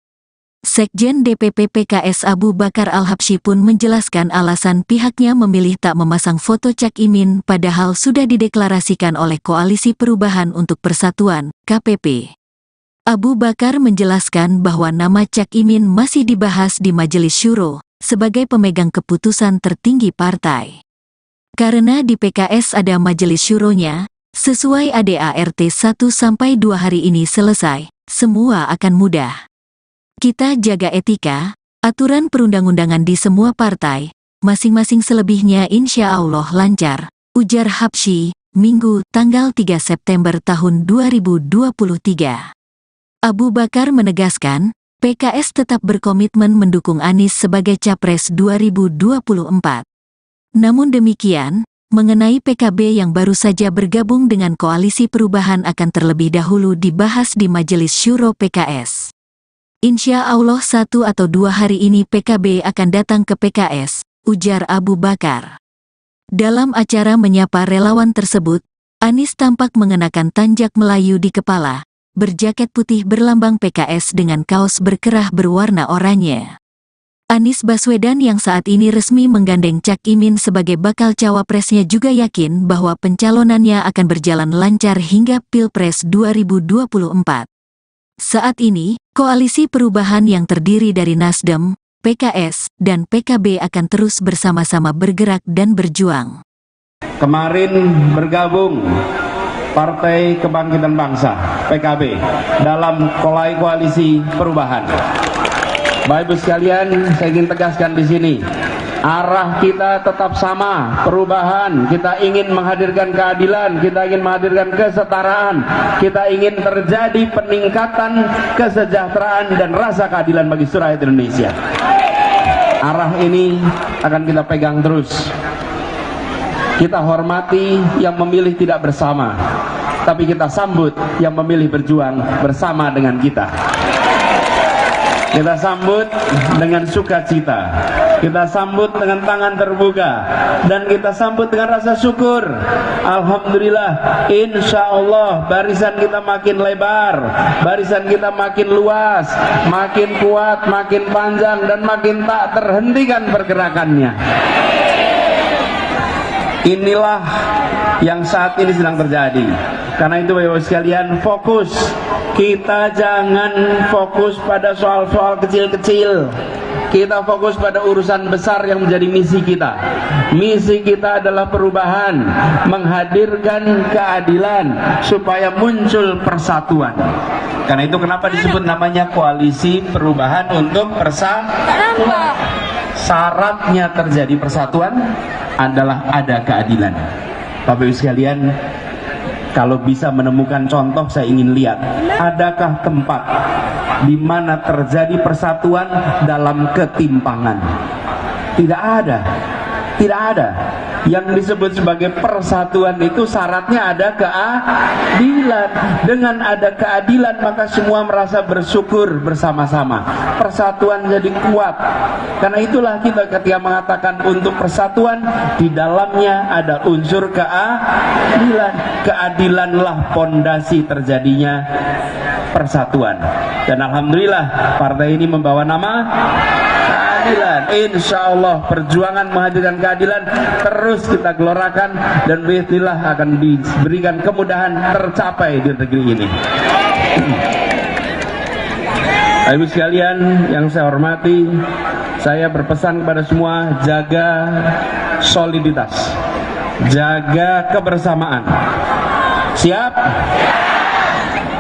Sekjen DPP PKS Abu Bakar Al-Habsyi pun menjelaskan alasan pihaknya memilih tak memasang foto Cak Imin padahal sudah dideklarasikan oleh Koalisi Perubahan untuk Persatuan, KPP. Abu Bakar menjelaskan bahwa nama Cak Imin masih dibahas di Majelis Syuro sebagai pemegang keputusan tertinggi partai. Karena di PKS ada Majelis Syuronya, sesuai ADART 1-2 hari ini selesai, semua akan mudah. Kita jaga etika, aturan perundang-undangan di semua partai, masing-masing selebihnya insya Allah lancar, ujar Habsyi, Minggu, tanggal 3 September tahun 2023. Abu Bakar menegaskan, PKS tetap berkomitmen mendukung Anies sebagai Capres 2024. Namun demikian, mengenai PKB yang baru saja bergabung dengan Koalisi Perubahan akan terlebih dahulu dibahas di Majelis Syuro PKS. Insya Allah 1 atau 2 hari ini PKB akan datang ke PKS, ujar Abu Bakar. Dalam acara menyapa relawan tersebut, Anies tampak mengenakan tanjak Melayu di kepala, berjaket putih berlambang PKS dengan kaos berkerah berwarna oranye. Anies Baswedan yang saat ini resmi menggandeng Cak Imin sebagai bakal cawapresnya juga yakin bahwa pencalonannya akan berjalan lancar hingga Pilpres 2024. Saat ini, Koalisi Perubahan yang terdiri dari Nasdem, PKS, dan PKB akan terus bersama-sama bergerak dan berjuang. Kemarin bergabung Partai Kebangkitan Bangsa, PKB, dalam koalisi perubahan. Bapak Ibu sekalian, saya ingin tegaskan di sini, arah kita tetap sama, perubahan. Kita ingin menghadirkan keadilan, kita ingin menghadirkan kesetaraan, kita ingin terjadi peningkatan kesejahteraan dan rasa keadilan bagi seluruh rakyat Indonesia. Arah ini akan kita pegang terus. Kita hormati yang memilih tidak bersama, tapi kita sambut yang memilih berjuang bersama dengan kita. Kita sambut dengan sukacita, kita sambut dengan tangan terbuka, dan kita sambut dengan rasa syukur. Alhamdulillah, insya Allah barisan kita makin lebar, barisan kita makin luas, makin kuat, makin panjang, dan makin tak terhentikan pergerakannya. Inilah yang saat ini sedang terjadi. Karena itu Bapak-Ibu sekalian, fokus. Kita jangan fokus pada soal-soal kecil-kecil. Kita fokus pada urusan besar yang menjadi misi kita. Misi kita adalah perubahan, menghadirkan keadilan supaya muncul persatuan. Karena itu kenapa disebut namanya Koalisi Perubahan untuk Persatuan. syaratnya terjadi persatuan adalah ada keadilan. Bapak Ibu sekalian, kalau bisa menemukan contoh, saya ingin lihat, adakah tempat di mana terjadi persatuan dalam ketimpangan? Tidak ada. Tidak ada. Yang disebut sebagai persatuan itu syaratnya ada keadilan. Dengan ada keadilan maka semua merasa bersyukur bersama-sama. Persatuan jadi kuat. Karena itulah kita ketika mengatakan untuk persatuan, di dalamnya ada unsur keadilan. Keadilanlah pondasi terjadinya persatuan. Dan alhamdulillah partai ini membawa nama keadilan. Insya Allah perjuangan menghadirkan keadilan terus kita gelorakan dan bismillah akan diberikan kemudahan tercapai di negeri ini. Ibu sekalian yang saya hormati, saya berpesan kepada semua, jaga soliditas, jaga kebersamaan. Siap?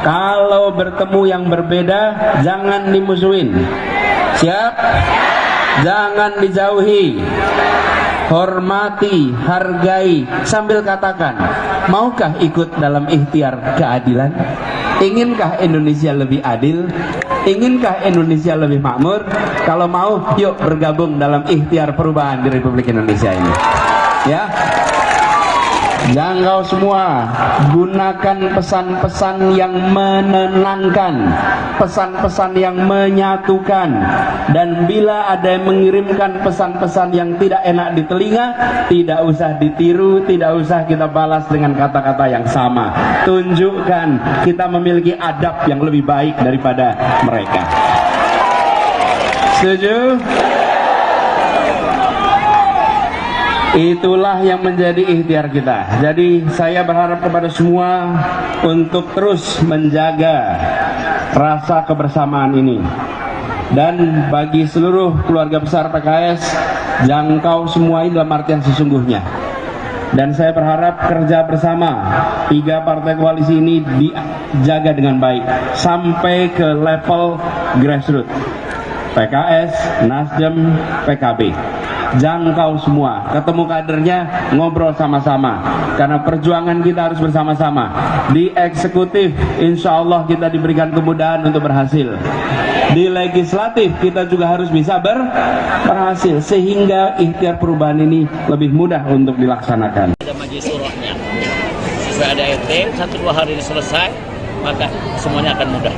Kalau bertemu yang berbeda jangan dimusuhin. Siap? Jangan dijauhi. Hormati, hargai, sambil katakan, maukah ikut dalam ikhtiar keadilan? Iginkah Indonesia lebih adil? Inginkah Indonesia lebih makmur? Kalau mau, yuk bergabung dalam ikhtiar perubahan di Republik Indonesia ini. Ya. Jangkau semua, gunakan pesan-pesan yang menenangkan, pesan-pesan yang menyatukan. Dan bila ada yang mengirimkan pesan-pesan yang tidak enak di telinga, tidak usah ditiru, tidak usah kita balas dengan kata-kata yang sama. Tunjukkan kita memiliki adab yang lebih baik daripada mereka. Setuju? Itulah yang menjadi ikhtiar kita. Jadi saya berharap kepada semua untuk terus menjaga rasa kebersamaan ini. Dan bagi seluruh keluarga besar PKS, jangkau semua ini dalam artian sesungguhnya. Dan saya berharap kerja bersama 3 partai koalisi ini dijaga dengan baik sampai ke level grassroots. PKS, Nasdem, PKB. Jangkau semua, ketemu kadernya, ngobrol sama-sama. Karena perjuangan kita harus bersama-sama. Di eksekutif, insya Allah kita diberikan kemudahan untuk berhasil. Di legislatif kita juga harus bisa berhasil, sehingga ikhtiar perubahan ini lebih mudah untuk dilaksanakan. Ada majelis surohnya, sesuai ada RT, 1-2 hari ini selesai, maka semuanya akan mudah.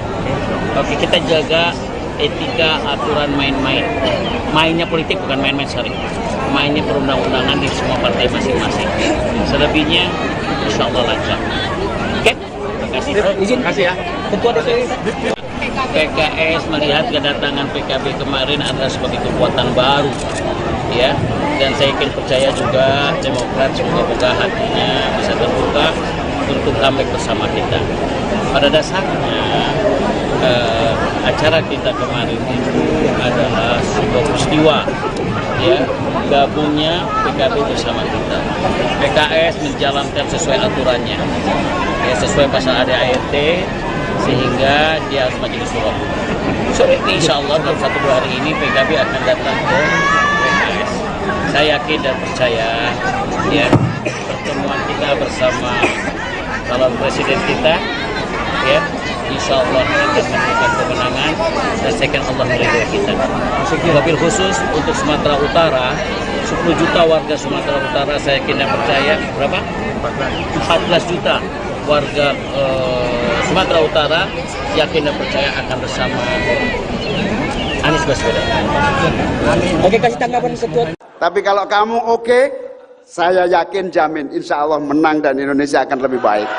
Oke, kita jaga etika, aturan main-main. Mainnya politik bukan main-main, sorry. Mainnya perundang-undangan di semua partai masing-masing. Selebihnya insya Allah lancar. Oke? Terima kasih. Izin kasih ya. Ketua DPD. PKS melihat kedatangan PKB kemarin adalah sebagai kekuatan baru, ya. Dan saya yakin percaya juga Demokrat semoga hatinya bisa terbuka untuk comeback bersama kita. Pada dasarnya acara kita kemarin itu adalah sebuah peristiwa, ya, gabungnya PKB bersama kita. PKS menjalankan sesuai aturannya, ya, sesuai pasal ADART, sehingga dia harus majelis suro. Sore ini insya Allah dalam 1-2 hari ini PKB akan datang ke PKS. Saya yakin dan percaya, ya, pertemuan kita bersama calon presiden kita, ya, insya Allah akan memberikan kemenangan dan saya yakin Allah meridhoi kita. Wabil khusus untuk Sumatera Utara, 10 juta warga Sumatera Utara, saya yakin dan percaya berapa? 14 juta warga Sumatera Utara yakin dan percaya akan bersama Anies Baswedan. Oke, kasih tanggapan ketua. Tapi kalau kamu oke, saya yakin jamin insya Allah menang dan Indonesia akan lebih baik.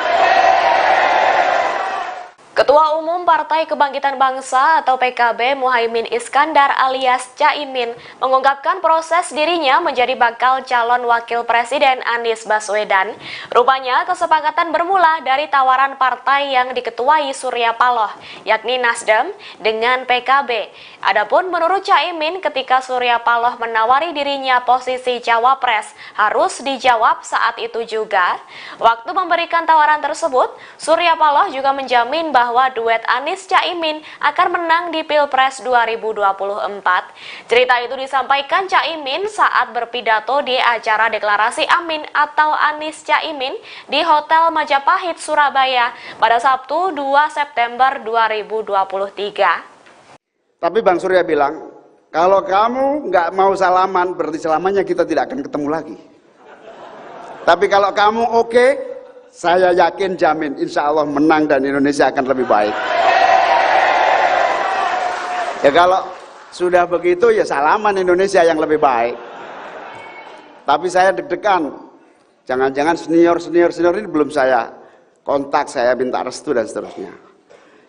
Ketua Umum Partai Kebangkitan Bangsa atau PKB Muhaimin Iskandar alias Caimin mengungkapkan proses dirinya menjadi bakal calon wakil presiden Anies Baswedan. Rupanya kesepakatan bermula dari tawaran partai yang diketuai Surya Paloh, yakni Nasdem dengan PKB. Adapun menurut Caimin, ketika Surya Paloh menawari dirinya posisi cawapres, harus dijawab saat itu juga. Waktu memberikan tawaran tersebut, Surya Paloh juga menjamin bahwa bahwa duet Anies Caimin akan menang di Pilpres 2024. Cerita itu disampaikan Caimin saat berpidato di acara deklarasi Amin atau Anies Caimin di Hotel Majapahit, Surabaya pada Sabtu 2 September 2023. Tapi Bang Surya bilang, kalau kamu nggak mau salaman, berarti selamanya kita tidak akan ketemu lagi. Tapi kalau kamu oke, saya yakin jamin insya Allah menang dan Indonesia akan lebih baik. Ya kalau sudah begitu ya salaman Indonesia yang lebih baik. Tapi saya deg-degan, jangan-jangan senior ini belum saya kontak, saya minta restu dan seterusnya.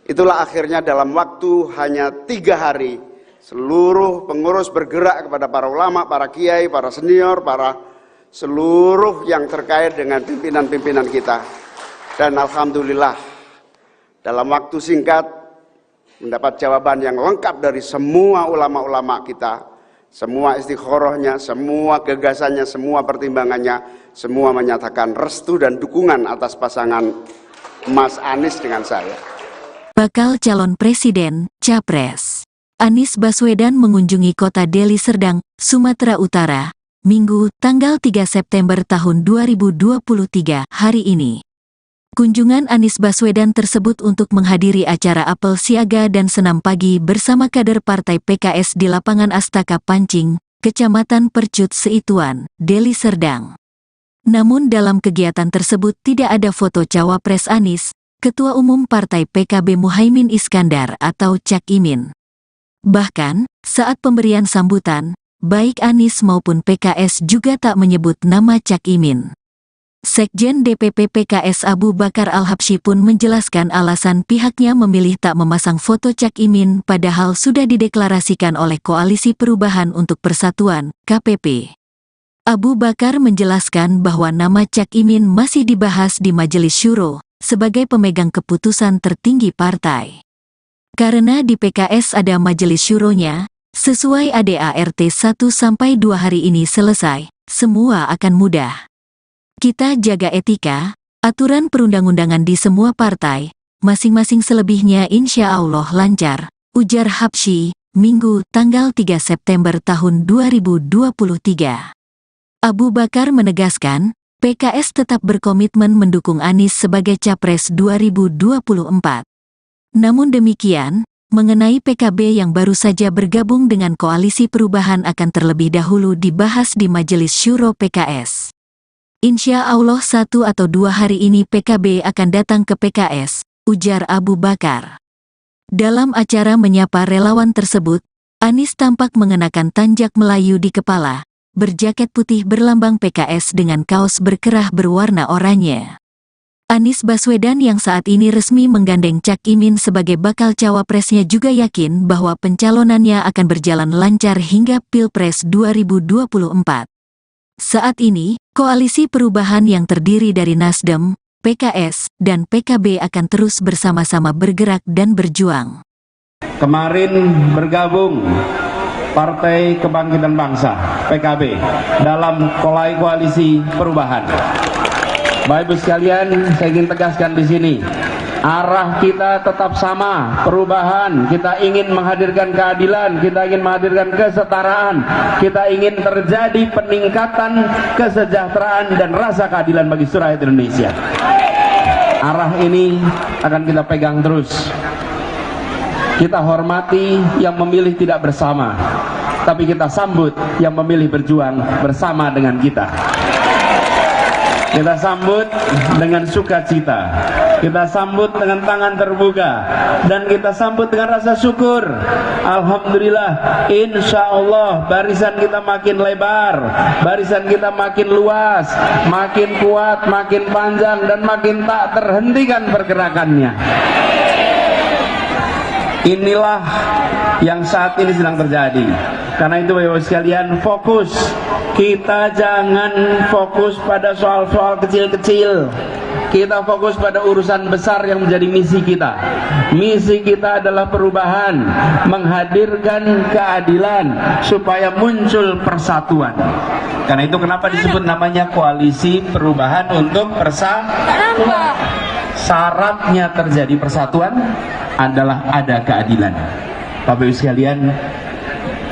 Itulah akhirnya dalam waktu hanya 3 hari, seluruh pengurus bergerak kepada para ulama, para kiai, para senior, para seluruh yang terkait dengan pimpinan-pimpinan kita. Dan alhamdulillah dalam waktu singkat mendapat jawaban yang lengkap dari semua ulama-ulama kita, semua istikharahnya, semua gagasannya, semua pertimbangannya, semua menyatakan restu dan dukungan atas pasangan Mas Anies dengan saya. Bakal calon presiden, Capres. Anies Baswedan mengunjungi kota Deli Serdang, Sumatera Utara, Minggu, tanggal 3 September tahun 2023, hari ini. Kunjungan Anies Baswedan tersebut untuk menghadiri acara apel siaga dan senam pagi bersama kader Partai PKS di lapangan Astaka Pancing, Kecamatan Percut Seituan, Deli Serdang. Namun dalam kegiatan tersebut tidak ada foto Cawapres Anies, Ketua Umum Partai PKB Muhaimin Iskandar atau Cak Imin. Bahkan, saat pemberian sambutan, baik Anies maupun PKS juga tak menyebut nama Cak Imin. Sekjen DPP PKS Abu Bakar Al-Habsyi pun menjelaskan alasan pihaknya memilih tak memasang foto Cak Imin padahal sudah dideklarasikan oleh Koalisi Perubahan untuk Persatuan, KPP. Abu Bakar menjelaskan bahwa nama Cak Imin masih dibahas di Majelis Syuro sebagai pemegang keputusan tertinggi partai. Karena di PKS ada Majelis Syuronya, sesuai ADART 1-2 hari ini selesai, semua akan mudah. Kita jaga etika, aturan perundang-undangan di semua partai, masing-masing selebihnya insya Allah lancar, ujar Habsyi, Minggu, tanggal 3 September tahun 2023. Abu Bakar menegaskan, PKS tetap berkomitmen mendukung Anies sebagai Capres 2024. Namun demikian, mengenai PKB yang baru saja bergabung dengan Koalisi Perubahan akan terlebih dahulu dibahas di Majelis Syuro PKS. Insya Allah 1 atau 2 hari ini PKB akan datang ke PKS, ujar Abu Bakar. Dalam acara menyapa relawan tersebut, Anies tampak mengenakan tanjak Melayu di kepala, berjaket putih berlambang PKS dengan kaos berkerah berwarna oranye. Anies Baswedan yang saat ini resmi menggandeng Cak Imin sebagai bakal cawapresnya juga yakin bahwa pencalonannya akan berjalan lancar hingga Pilpres 2024. Saat ini, Koalisi Perubahan yang terdiri dari Nasdem, PKS, dan PKB akan terus bersama-sama bergerak dan berjuang. Kemarin bergabung Partai Kebangkitan Bangsa, PKB, dalam Koalisi Perubahan. Bapak Ibu sekalian, saya ingin tegaskan di sini, arah kita tetap sama, perubahan. Kita ingin menghadirkan keadilan, kita ingin menghadirkan kesetaraan, kita ingin terjadi peningkatan kesejahteraan dan rasa keadilan bagi seluruh rakyat Indonesia. Arah ini akan kita pegang terus. Kita hormati yang memilih tidak bersama, tapi kita sambut yang memilih berjuang bersama dengan kita. Kita sambut dengan sukacita, kita sambut dengan tangan terbuka, dan kita sambut dengan rasa syukur. Alhamdulillah, insya Allah barisan kita makin lebar, barisan kita makin luas, makin kuat, makin panjang, dan makin tak terhentikan pergerakannya. Inilah yang saat ini sedang terjadi. Karena itu Bapak Ibu sekalian, fokus. Kita jangan fokus pada soal-soal kecil-kecil. Kita fokus pada urusan besar yang menjadi misi kita. Misi kita adalah perubahan, menghadirkan keadilan supaya muncul persatuan. Karena itu kenapa disebut namanya Koalisi Perubahan untuk Persatuan. syaratnya terjadi persatuan adalah ada keadilan. Bapak Ibu sekalian,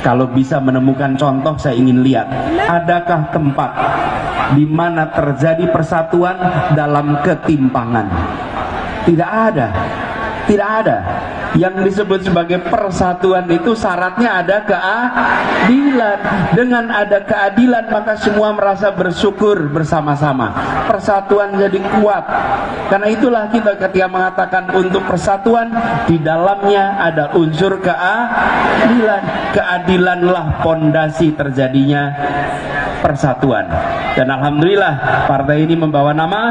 kalau bisa menemukan contoh, saya ingin lihat, adakah tempat di mana terjadi persatuan dalam ketimpangan? Tidak ada. Tidak ada. Yang disebut sebagai persatuan itu syaratnya ada keadilan. Dengan ada keadilan maka semua merasa bersyukur bersama-sama. Persatuan jadi kuat. Karena itulah kita ketika mengatakan untuk persatuan, di dalamnya ada unsur keadilan. Keadilanlah pondasi terjadinya persatuan. Dan alhamdulillah partai ini membawa nama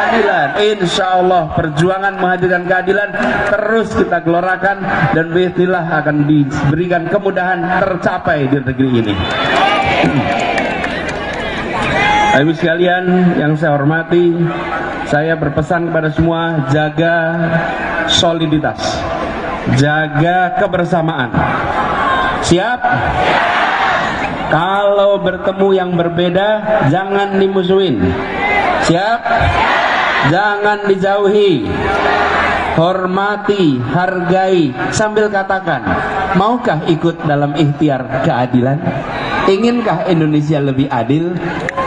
keadilan. Insya Allah perjuangan menghadirkan keadilan terus kita gelorakan, dan bismillah akan diberikan kemudahan tercapai di negeri ini. Ibu sekalian yang saya hormati, saya berpesan kepada semua, jaga soliditas, jaga kebersamaan. Siap? Kalau bertemu yang berbeda jangan dimusuhin. Siap? Jangan dijauhi. Hormati, hargai, sambil katakan, maukah ikut dalam ikhtiar keadilan? Iginkah Indonesia lebih adil?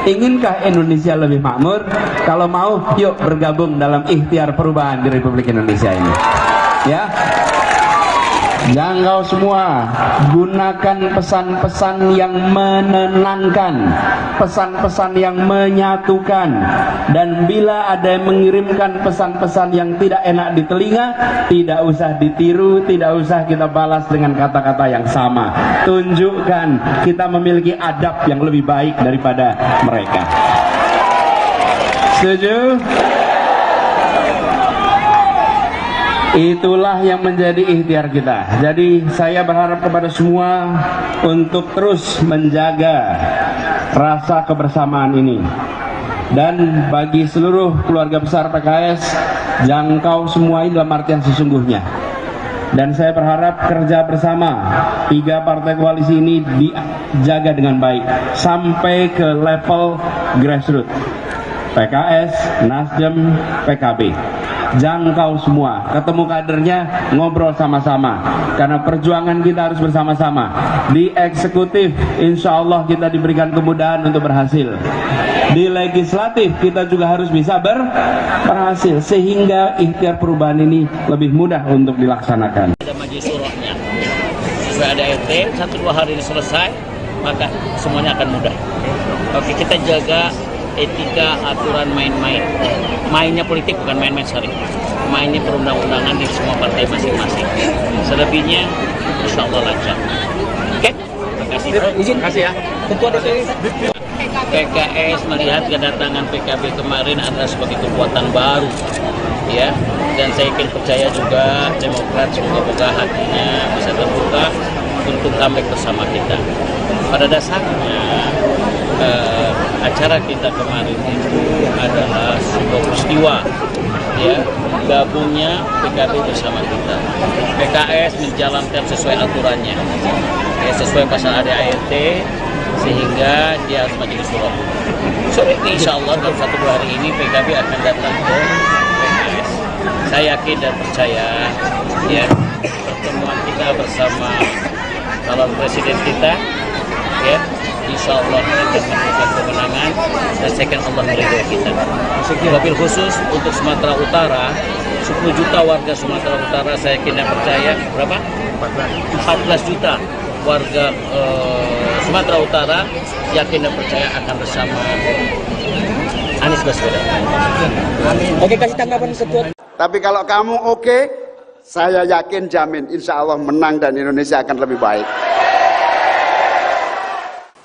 Inginkah Indonesia lebih makmur? Kalau mau, yuk bergabung dalam ikhtiar perubahan di Republik Indonesia ini. Ya. Jangkau semua, gunakan pesan-pesan yang menenangkan, pesan-pesan yang menyatukan. Dan bila ada yang mengirimkan pesan-pesan yang tidak enak di telinga, tidak usah ditiru, tidak usah kita balas dengan kata-kata yang sama. Tunjukkan kita memiliki adab yang lebih baik daripada mereka. Setuju? Itulah yang menjadi ikhtiar kita. Jadi saya berharap kepada semua untuk terus menjaga rasa kebersamaan ini. Dan bagi seluruh keluarga besar PKS, jangkau semua ini dalam artian sesungguhnya. Dan saya berharap kerja bersama 3 partai koalisi ini dijaga dengan baik sampai ke level grassroots. PKS, Nasdem, PKB. Jangkau semua, ketemu kadernya, ngobrol sama-sama, karena perjuangan kita harus bersama-sama. Di eksekutif insya Allah kita diberikan kemudahan untuk berhasil. Di legislatif kita juga harus bisa berhasil, sehingga ikhtiar perubahan ini lebih mudah untuk dilaksanakan. Ada majelis surohnya, sesuai ada RT, 1-2 hari ini selesai, maka semuanya akan mudah. Oke, kita jaga etika, aturan main-main. Mainnya politik bukan main-main, sorry. Mainnya perundang-undangan di semua partai masing-masing. Selebihnya insya Allah lancar. Oke? Terima kasih. Terima kasih ya. Ketua DPD. PKS melihat kedatangan PKB kemarin adalah sebagai kekuatan baru, ya. Dan saya yakin percaya juga Demokrat semoga hatinya bisa terbuka untuk comeback bersama kita. Pada dasarnya acara kita kemarin itu adalah sebuah peristiwa, ya, gabungnya PKB bersama kita. PKS menjalankan sesuai aturannya, ya, sesuai pasal ADART, sehingga dia harus majelis syuro. Sore ini insya Allah dalam 1-2 hari ini PKB akan datang ke PKS. Saya yakin dan percaya, ya, pertemuan kita bersama calon presiden kita, ya, insya Allah akan memberikan kemenangan, dan saya yakin Allah meridhoi kita. Wabil khusus untuk Sumatera Utara, 10 juta warga Sumatera Utara, saya yakin dan percaya, berapa? 14 juta warga Sumatera Utara yakin dan percaya akan bersama Anies Baswedan. Oke, kasih tanggapan Ketua. Tapi kalau kamu oke, saya yakin jamin insya Allah menang dan Indonesia akan lebih baik.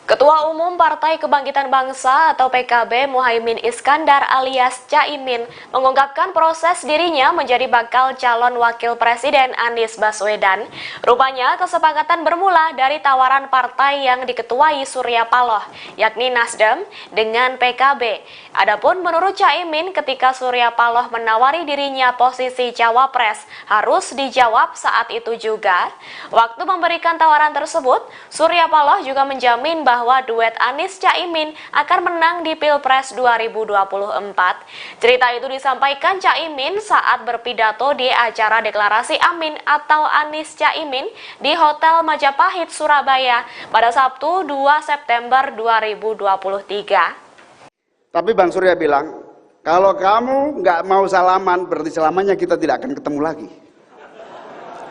Ketua Umum Partai Kebangkitan Bangsa atau PKB Muhaimin Iskandar alias Caimin mengungkapkan proses dirinya menjadi bakal calon wakil presiden Anies Baswedan. Rupanya kesepakatan bermula dari tawaran partai yang diketuai Surya Paloh, yakni Nasdem dengan PKB. Adapun menurut Caimin, ketika Surya Paloh menawari dirinya posisi cawapres, harus dijawab saat itu juga. Waktu memberikan tawaran tersebut, Surya Paloh juga menjamin bahwa bahwa duet Anies Caimin akan menang di Pilpres 2024. Cerita itu disampaikan Caimin saat berpidato di acara deklarasi Amin atau Anies Caimin di Hotel Majapahit, Surabaya pada Sabtu 2 September 2023. Tapi Bang Surya bilang, kalau kamu nggak mau salaman, berarti selamanya kita tidak akan ketemu lagi.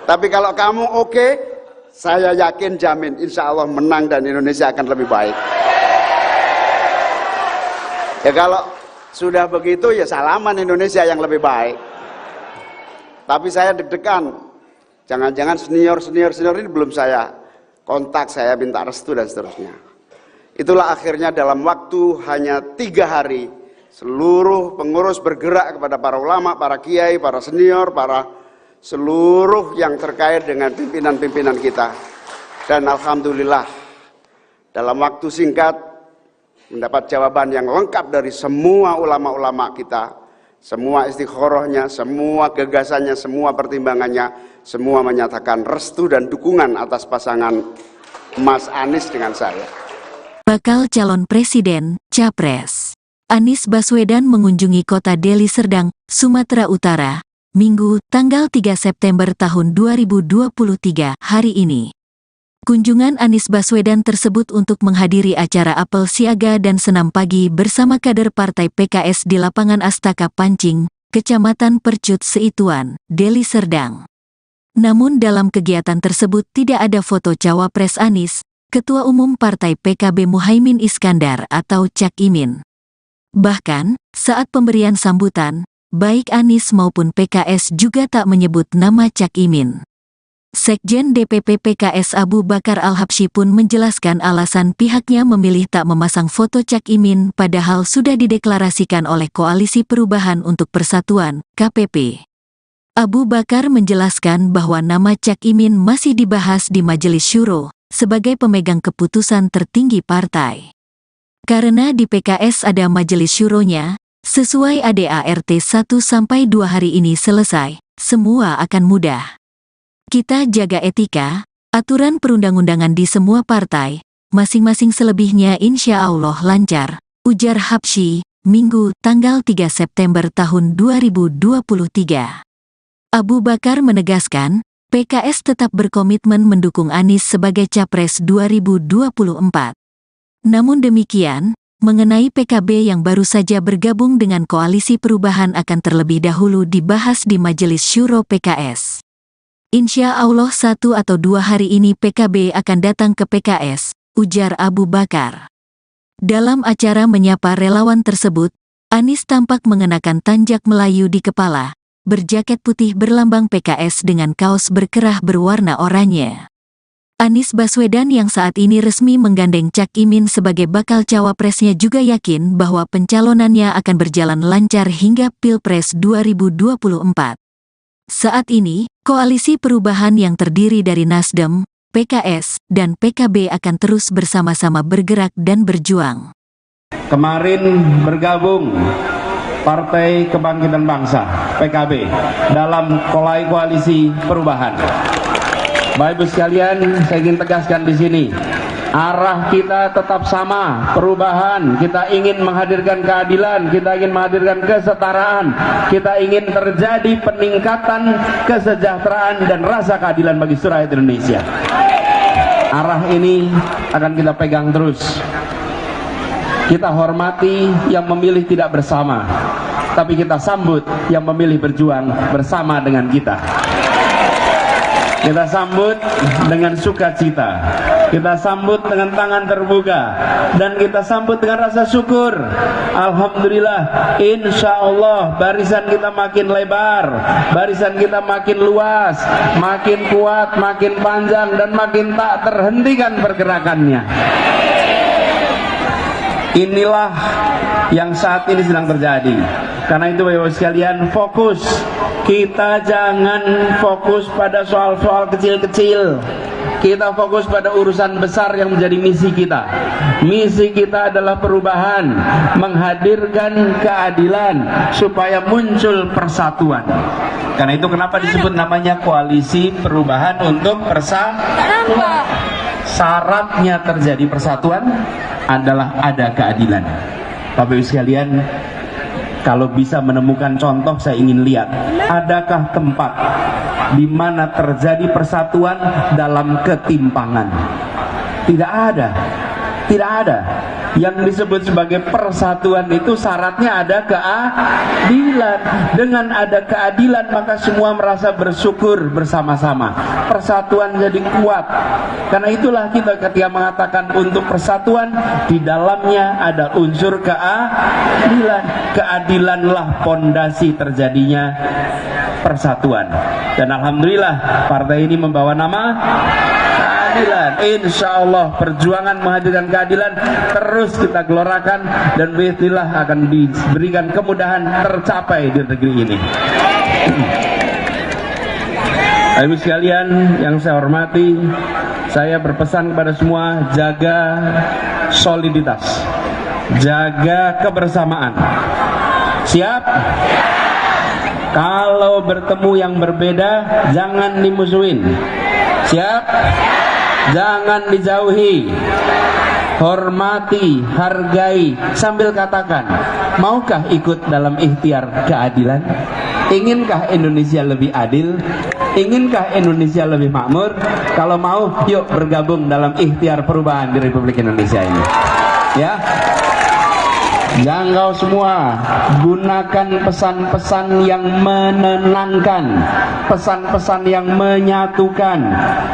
Tapi kalau kamu oke, saya yakin jamin insya Allah menang dan Indonesia akan lebih baik. Ya kalau sudah begitu ya salaman Indonesia yang lebih baik. Tapi saya deg-degan, jangan-jangan senior ini belum saya kontak, saya minta restu dan seterusnya. Itulah akhirnya dalam waktu hanya 3 hari seluruh pengurus bergerak kepada para ulama, para kiai, para senior, para seluruh yang terkait dengan pimpinan-pimpinan kita. Dan alhamdulillah dalam waktu singkat mendapat jawaban yang lengkap dari semua ulama-ulama kita, semua istikharahnya, semua gagasannya, semua pertimbangannya, semua menyatakan restu dan dukungan atas pasangan Mas Anies dengan saya. Bakal calon presiden, Capres. Anies Baswedan mengunjungi kota Deli Serdang, Sumatera Utara, Minggu, tanggal 3 September tahun 2023, hari ini. Kunjungan Anies Baswedan tersebut untuk menghadiri acara apel siaga dan senam pagi bersama kader Partai PKS di lapangan Astaka Pancing, Kecamatan Percut Seituan, Deli Serdang. Namun dalam kegiatan tersebut tidak ada foto Cawapres Anies, Ketua Umum Partai PKB Muhaimin Iskandar atau Cak Imin. Bahkan, saat pemberian sambutan, baik Anies maupun PKS juga tak menyebut nama Cak Imin. Sekjen DPP PKS Abu Bakar Al-Habsyi pun menjelaskan alasan pihaknya memilih tak memasang foto Cak Imin padahal sudah dideklarasikan oleh Koalisi Perubahan untuk Persatuan, KPP. Abu Bakar menjelaskan bahwa nama Cak Imin masih dibahas di Majelis Syuro sebagai pemegang keputusan tertinggi partai. Karena di PKS ada Majelis Syuronya, sesuai ADART 1-2 hari ini selesai, semua akan mudah. Kita jaga etika, aturan perundang-undangan di semua partai, masing-masing selebihnya insya Allah lancar, ujar Habsyi, Minggu, tanggal 3 September tahun 2023. Abu Bakar menegaskan, PKS tetap berkomitmen mendukung Anies sebagai Capres 2024. Namun demikian, mengenai PKB yang baru saja bergabung dengan Koalisi Perubahan akan terlebih dahulu dibahas di Majelis Syuro PKS. Insya Allah 1 atau 2 hari ini PKB akan datang ke PKS, ujar Abu Bakar. Dalam acara menyapa relawan tersebut, Anies tampak mengenakan tanjak Melayu di kepala, berjaket putih berlambang PKS dengan kaos berkerah berwarna oranye. Anies Baswedan yang saat ini resmi menggandeng Cak Imin sebagai bakal cawapresnya juga yakin bahwa pencalonannya akan berjalan lancar hingga Pilpres 2024. Saat ini, Koalisi Perubahan yang terdiri dari Nasdem, PKS, dan PKB akan terus bersama-sama bergerak dan berjuang. Kemarin bergabung Partai Kebangkitan Bangsa, PKB, dalam Koalisi Perubahan. Bapak Ibu sekalian, saya ingin tegaskan di sini, arah kita tetap sama, perubahan. Kita ingin menghadirkan keadilan, kita ingin menghadirkan kesetaraan, kita ingin terjadi peningkatan kesejahteraan dan rasa keadilan bagi seluruh rakyat Indonesia. Arah ini akan kita pegang terus. Kita hormati yang memilih tidak bersama, tapi kita sambut yang memilih berjuang bersama dengan kita. Kita sambut dengan sukacita, kita sambut dengan tangan terbuka, dan kita sambut dengan rasa syukur. Alhamdulillah, insya Allah barisan kita makin lebar, barisan kita makin luas, makin kuat, makin panjang, dan makin tak terhentikan pergerakannya. Inilah yang saat ini sedang terjadi. Karena itu Bapak Ibu sekalian, fokus. Kita jangan fokus pada soal-soal kecil-kecil. Kita fokus pada urusan besar yang menjadi misi kita. Misi kita adalah perubahan, menghadirkan keadilan supaya muncul persatuan. Karena itu kenapa disebut namanya Koalisi Perubahan untuk Persatuan. syaratnya terjadi persatuan adalah ada keadilan. Bapak Ibu sekalian, kalau bisa menemukan contoh, saya ingin lihat, adakah tempat di mana terjadi persatuan dalam ketimpangan? Tidak ada. Tidak ada. Yang disebut sebagai persatuan itu syaratnya ada keadilan. Dengan ada keadilan maka semua merasa bersyukur bersama-sama. Persatuan jadi kuat. Karena itulah kita ketika mengatakan untuk persatuan, di dalamnya ada unsur keadilan. Keadilanlah pondasi terjadinya persatuan. Dan alhamdulillah partai ini membawa nama keadilan. Insya Allah perjuangan menghadirkan keadilan terus kita gelorakan dan bismillah akan diberikan kemudahan tercapai di negeri ini. Ibu sekalian yang saya hormati, saya berpesan kepada semua, jaga soliditas, jaga kebersamaan. Siap? Kalau bertemu yang berbeda jangan dimusuhin. Siap? Jangan dijauhi. Hormati, hargai, sambil katakan, maukah ikut dalam ikhtiar keadilan? Iginkah Indonesia lebih adil? Inginkah Indonesia lebih makmur? Kalau mau, yuk bergabung dalam ikhtiar perubahan di Republik Indonesia ini. Ya. Jangkau semua, gunakan pesan-pesan yang menenangkan, pesan-pesan yang menyatukan.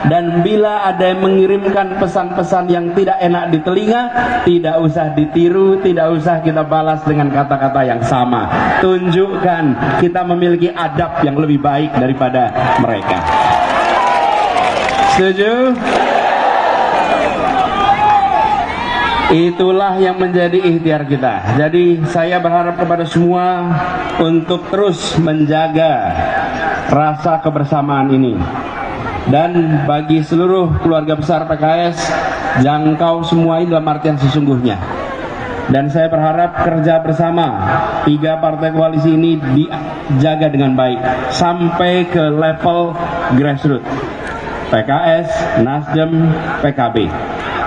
Dan bila ada yang mengirimkan pesan-pesan yang tidak enak di telinga, tidak usah ditiru, tidak usah kita balas dengan kata-kata yang sama. Tunjukkan kita memiliki adab yang lebih baik daripada mereka. Setuju? Itulah yang menjadi ikhtiar kita. Jadi saya berharap kepada semua untuk terus menjaga rasa kebersamaan ini. Dan bagi seluruh keluarga besar PKS, jangkau semua ini dalam artian sesungguhnya. Dan saya berharap kerja bersama 3 partai koalisi ini dijaga dengan baik sampai ke level grassroots. PKS, Nasdem, PKB.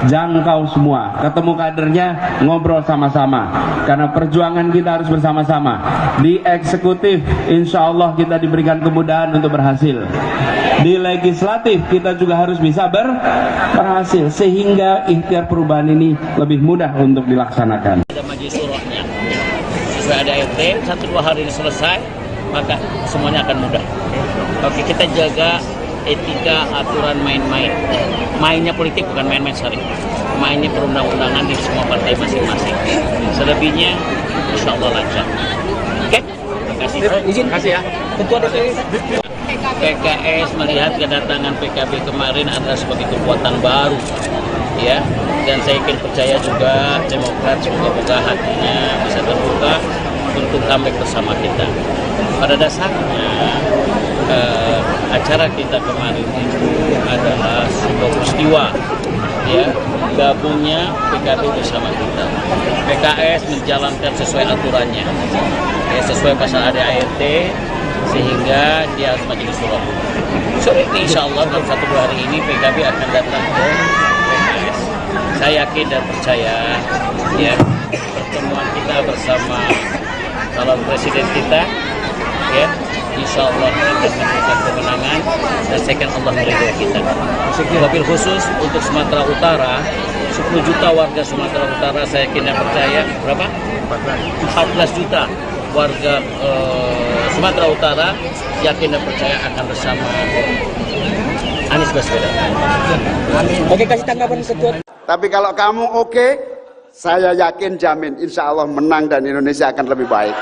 Jangkau semua, ketemu kadernya, ngobrol sama-sama. Karena perjuangan kita harus bersama-sama. Di eksekutif, insya Allah kita diberikan kemudahan untuk berhasil. Di legislatif, kita juga harus bisa berhasil. Sehingga ikhtiar perubahan ini lebih mudah untuk dilaksanakan. Ada majelis syurahnya, sesuai ada RT, 1-2 hari ini selesai, maka semuanya akan mudah. Oke, kita jaga etika, aturan main-main. Mainnya politik bukan main-main, sorry. Mainnya perundang-undangan di semua partai masing-masing. Selebihnya insya Allah lancar. Oke? Terima kasih. Izin kasih ya. Ketua DPR. PKS melihat kedatangan PKB kemarin adalah sebagai kekuatan baru, ya. Dan saya yakin percaya juga Demokrat semoga hatinya bisa terbuka untuk comeback bersama kita. Pada dasarnya acara kita kemarin itu adalah sebuah peristiwa, ya, gabungnya PKB bersama kita. PKS menjalankan sesuai aturannya, ya, sesuai pasal ADART, sehingga dia harus majelis syuro. Sore ini insya Allah dalam 1-2 hari ini PKB akan datang ke PKS. Saya yakin dan percaya, ya, pertemuan kita bersama calon presiden kita, ya, insya Allah akan memberikan kemenangan dan saya yakin Allah meridhoi kita. Wabil khusus untuk Sumatera Utara, 10 juta warga Sumatera Utara, saya yakin dan percaya berapa? 14 juta warga Sumatera Utara yakin dan percaya akan bersama Anies Baswedan. Oke, kasih tanggapan ketua. Tapi kalau kamu oke, saya yakin jamin insya Allah menang dan Indonesia akan lebih baik.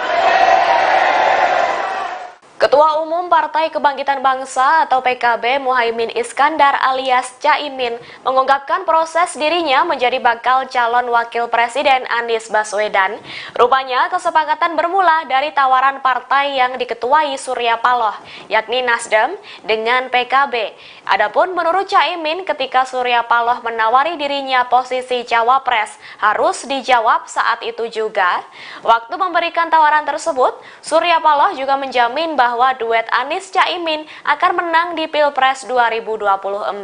Ketua Umum Partai Kebangkitan Bangsa atau PKB Muhaimin Iskandar alias Caimin mengungkapkan proses dirinya menjadi bakal calon wakil presiden Anies Baswedan. Rupanya kesepakatan bermula dari tawaran partai yang diketuai Surya Paloh, yakni Nasdem dengan PKB. Adapun menurut Caimin, ketika Surya Paloh menawari dirinya posisi cawapres harus dijawab saat itu juga. Waktu memberikan tawaran tersebut, Surya Paloh juga menjamin bahwa bahwa duet Anies Caimin akan menang di Pilpres 2024.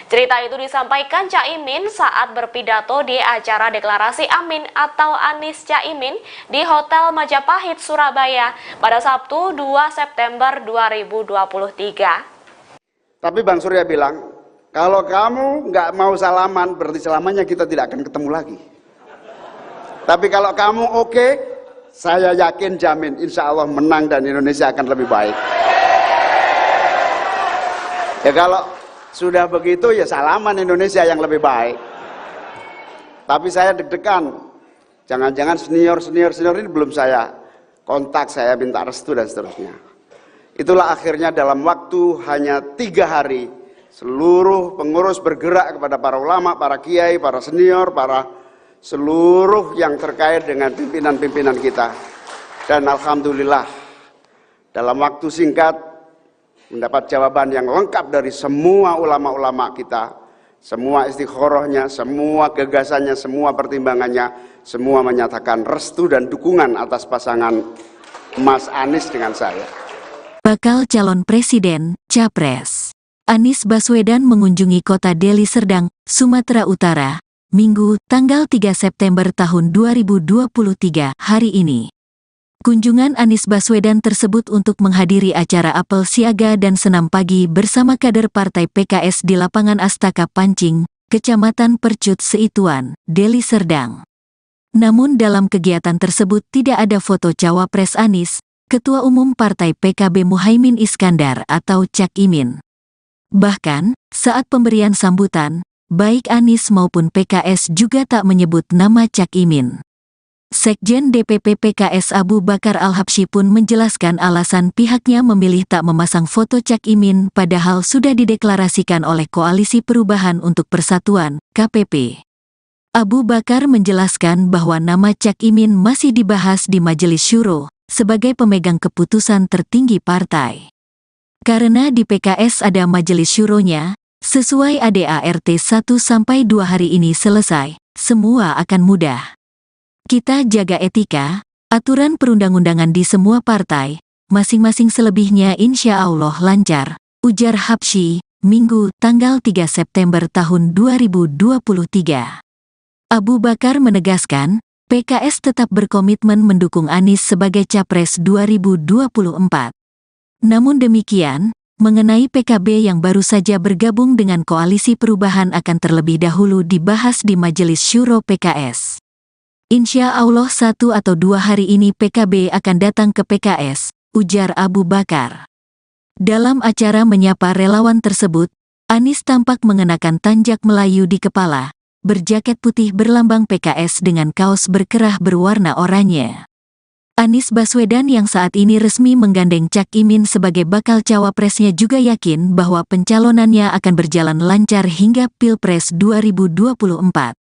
Cerita itu disampaikan Caimin saat berpidato di acara deklarasi Amin atau Anies Caimin di Hotel Majapahit, Surabaya pada Sabtu 2 September 2023. Tapi Bang Surya bilang, kalau kamu nggak mau salaman, berarti selamanya kita tidak akan ketemu lagi. Tapi kalau kamu oke, saya yakin jamin insya Allah menang dan Indonesia akan lebih baik. Ya kalau sudah begitu ya salaman Indonesia yang lebih baik. Tapi saya deg-degan, jangan-jangan senior ini belum saya kontak, saya minta restu dan seterusnya. Itulah akhirnya dalam waktu hanya 3 hari, seluruh pengurus bergerak kepada para ulama, para kiai, para senior, para seluruh yang terkait dengan pimpinan-pimpinan kita. Dan alhamdulillah dalam waktu singkat mendapat jawaban yang lengkap dari semua ulama-ulama kita, semua istikharahnya, semua gagasannya, semua pertimbangannya, semua menyatakan restu dan dukungan atas pasangan Mas Anies dengan saya. Bakal calon presiden, Capres. Anies Baswedan mengunjungi kota Deli Serdang, Sumatera Utara, Minggu, tanggal 3 September tahun 2023, hari ini. Kunjungan Anies Baswedan tersebut untuk menghadiri acara apel siaga dan senam pagi bersama kader Partai PKS di lapangan Astaka Pancing, Kecamatan Percut Seituan, Deli Serdang. Namun dalam kegiatan tersebut tidak ada foto Cawapres Anies, Ketua Umum Partai PKB Muhaimin Iskandar atau Cak Imin. Bahkan, saat pemberian sambutan, baik Anies maupun PKS juga tak menyebut nama Cak Imin. Sekjen DPP PKS Abu Bakar Al-Habsyi pun menjelaskan alasan pihaknya memilih tak memasang foto Cak Imin padahal sudah dideklarasikan oleh Koalisi Perubahan untuk Persatuan, KPP. Abu Bakar menjelaskan bahwa nama Cak Imin masih dibahas di Majelis Syuro sebagai pemegang keputusan tertinggi partai. Karena di PKS ada majelis syuronya, sesuai ADART 1-2 hari ini selesai, semua akan mudah. Kita jaga etika, aturan perundang-undangan di semua partai, masing-masing selebihnya insya Allah lancar, ujar Habsyi, Minggu, tanggal 3 September tahun 2023. Abu Bakar menegaskan, PKS tetap berkomitmen mendukung Anies sebagai Capres 2024. Namun demikian, mengenai PKB yang baru saja bergabung dengan Koalisi Perubahan akan terlebih dahulu dibahas di Majelis Syuro PKS. Insya Allah 1 atau 2 hari ini PKB akan datang ke PKS, ujar Abu Bakar. Dalam acara menyapa relawan tersebut, Anies tampak mengenakan tanjak Melayu di kepala, berjaket putih berlambang PKS dengan kaos berkerah berwarna oranye. Anies Baswedan yang saat ini resmi menggandeng Cak Imin sebagai bakal cawapresnya juga yakin bahwa pencalonannya akan berjalan lancar hingga Pilpres 2024.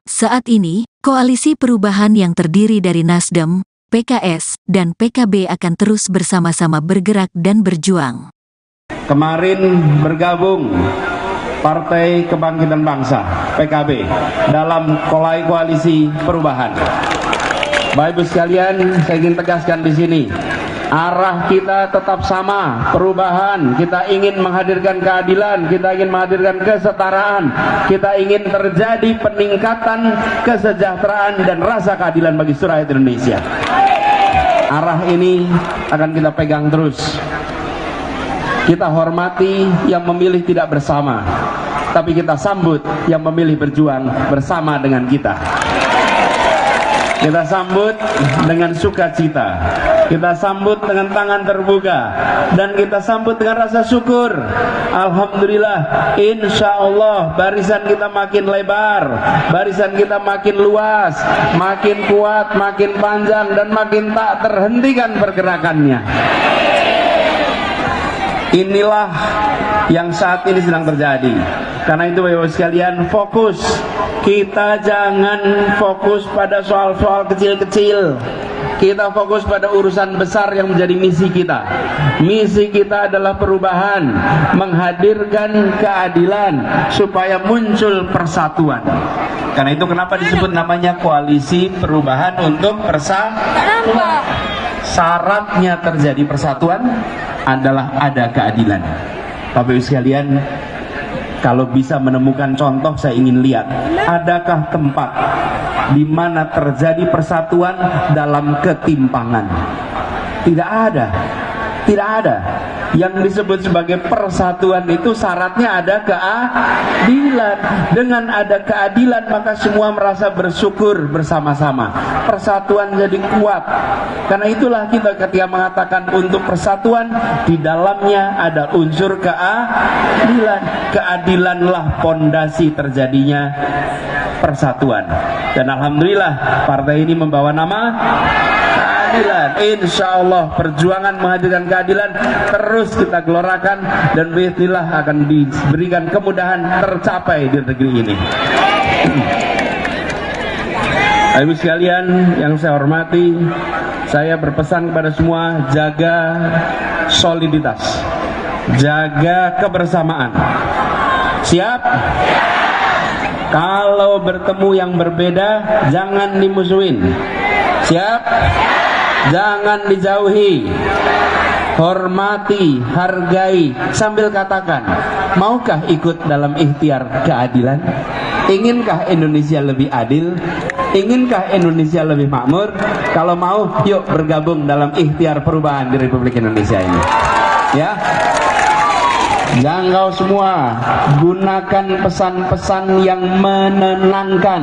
Saat ini, Koalisi Perubahan yang terdiri dari Nasdem, PKS, dan PKB akan terus bersama-sama bergerak dan berjuang. Kemarin bergabung Partai Kebangkitan Bangsa, PKB, dalam Koalisi Perubahan. Bapak Ibu sekalian, saya ingin tegaskan di sini, arah kita tetap sama, perubahan. Kita ingin menghadirkan keadilan, kita ingin menghadirkan kesetaraan, kita ingin terjadi peningkatan kesejahteraan dan rasa keadilan bagi seluruh rakyat Indonesia. Arah ini akan kita pegang terus. Kita hormati yang memilih tidak bersama, tapi kita sambut yang memilih berjuang bersama dengan kita. Kita sambut dengan sukacita, kita sambut dengan tangan terbuka, dan kita sambut dengan rasa syukur. Alhamdulillah, insya Allah barisan kita makin lebar, barisan kita makin luas, makin kuat, makin panjang, dan makin tak terhentikan pergerakannya. Inilah yang saat ini sedang terjadi. Karena itu Bapak Ibu sekalian, fokus. Kita jangan fokus pada soal-soal kecil-kecil. Kita fokus pada urusan besar yang menjadi misi kita. Misi kita adalah perubahan, menghadirkan keadilan supaya muncul persatuan. Karena itu kenapa disebut namanya Koalisi Perubahan untuk Persatuan. syaratnya terjadi persatuan adalah ada keadilan. Bapak Ibu sekalian, kalau bisa menemukan contoh, saya ingin lihat, adakah tempat di mana terjadi persatuan dalam ketimpangan? Tidak ada. Tidak ada. Yang disebut sebagai persatuan itu syaratnya ada keadilan. Dengan ada keadilan maka semua merasa bersyukur bersama-sama. Persatuan jadi kuat. Karena itulah kita ketika mengatakan untuk persatuan, di dalamnya ada unsur keadilan. Keadilanlah pondasi terjadinya persatuan. Dan alhamdulillah partai ini membawa nama keadilan. Insya Allah perjuangan menghadirkan keadilan terus kita gelorakan, dan bismillah akan diberikan kemudahan tercapai di negeri ini. Ibu sekalian yang saya hormati, saya berpesan kepada semua, jaga soliditas, jaga kebersamaan. Siap? Kalau bertemu yang berbeda jangan dimusuhin. Siap? Jangan dijauhi. Hormati, hargai, sambil katakan, maukah ikut dalam ikhtiar keadilan? Iginkah Indonesia lebih adil? Inginkah Indonesia lebih makmur? Kalau mau, yuk bergabung dalam ikhtiar perubahan di Republik Indonesia ini. Ya. Jangkau semua, gunakan pesan-pesan yang menenangkan,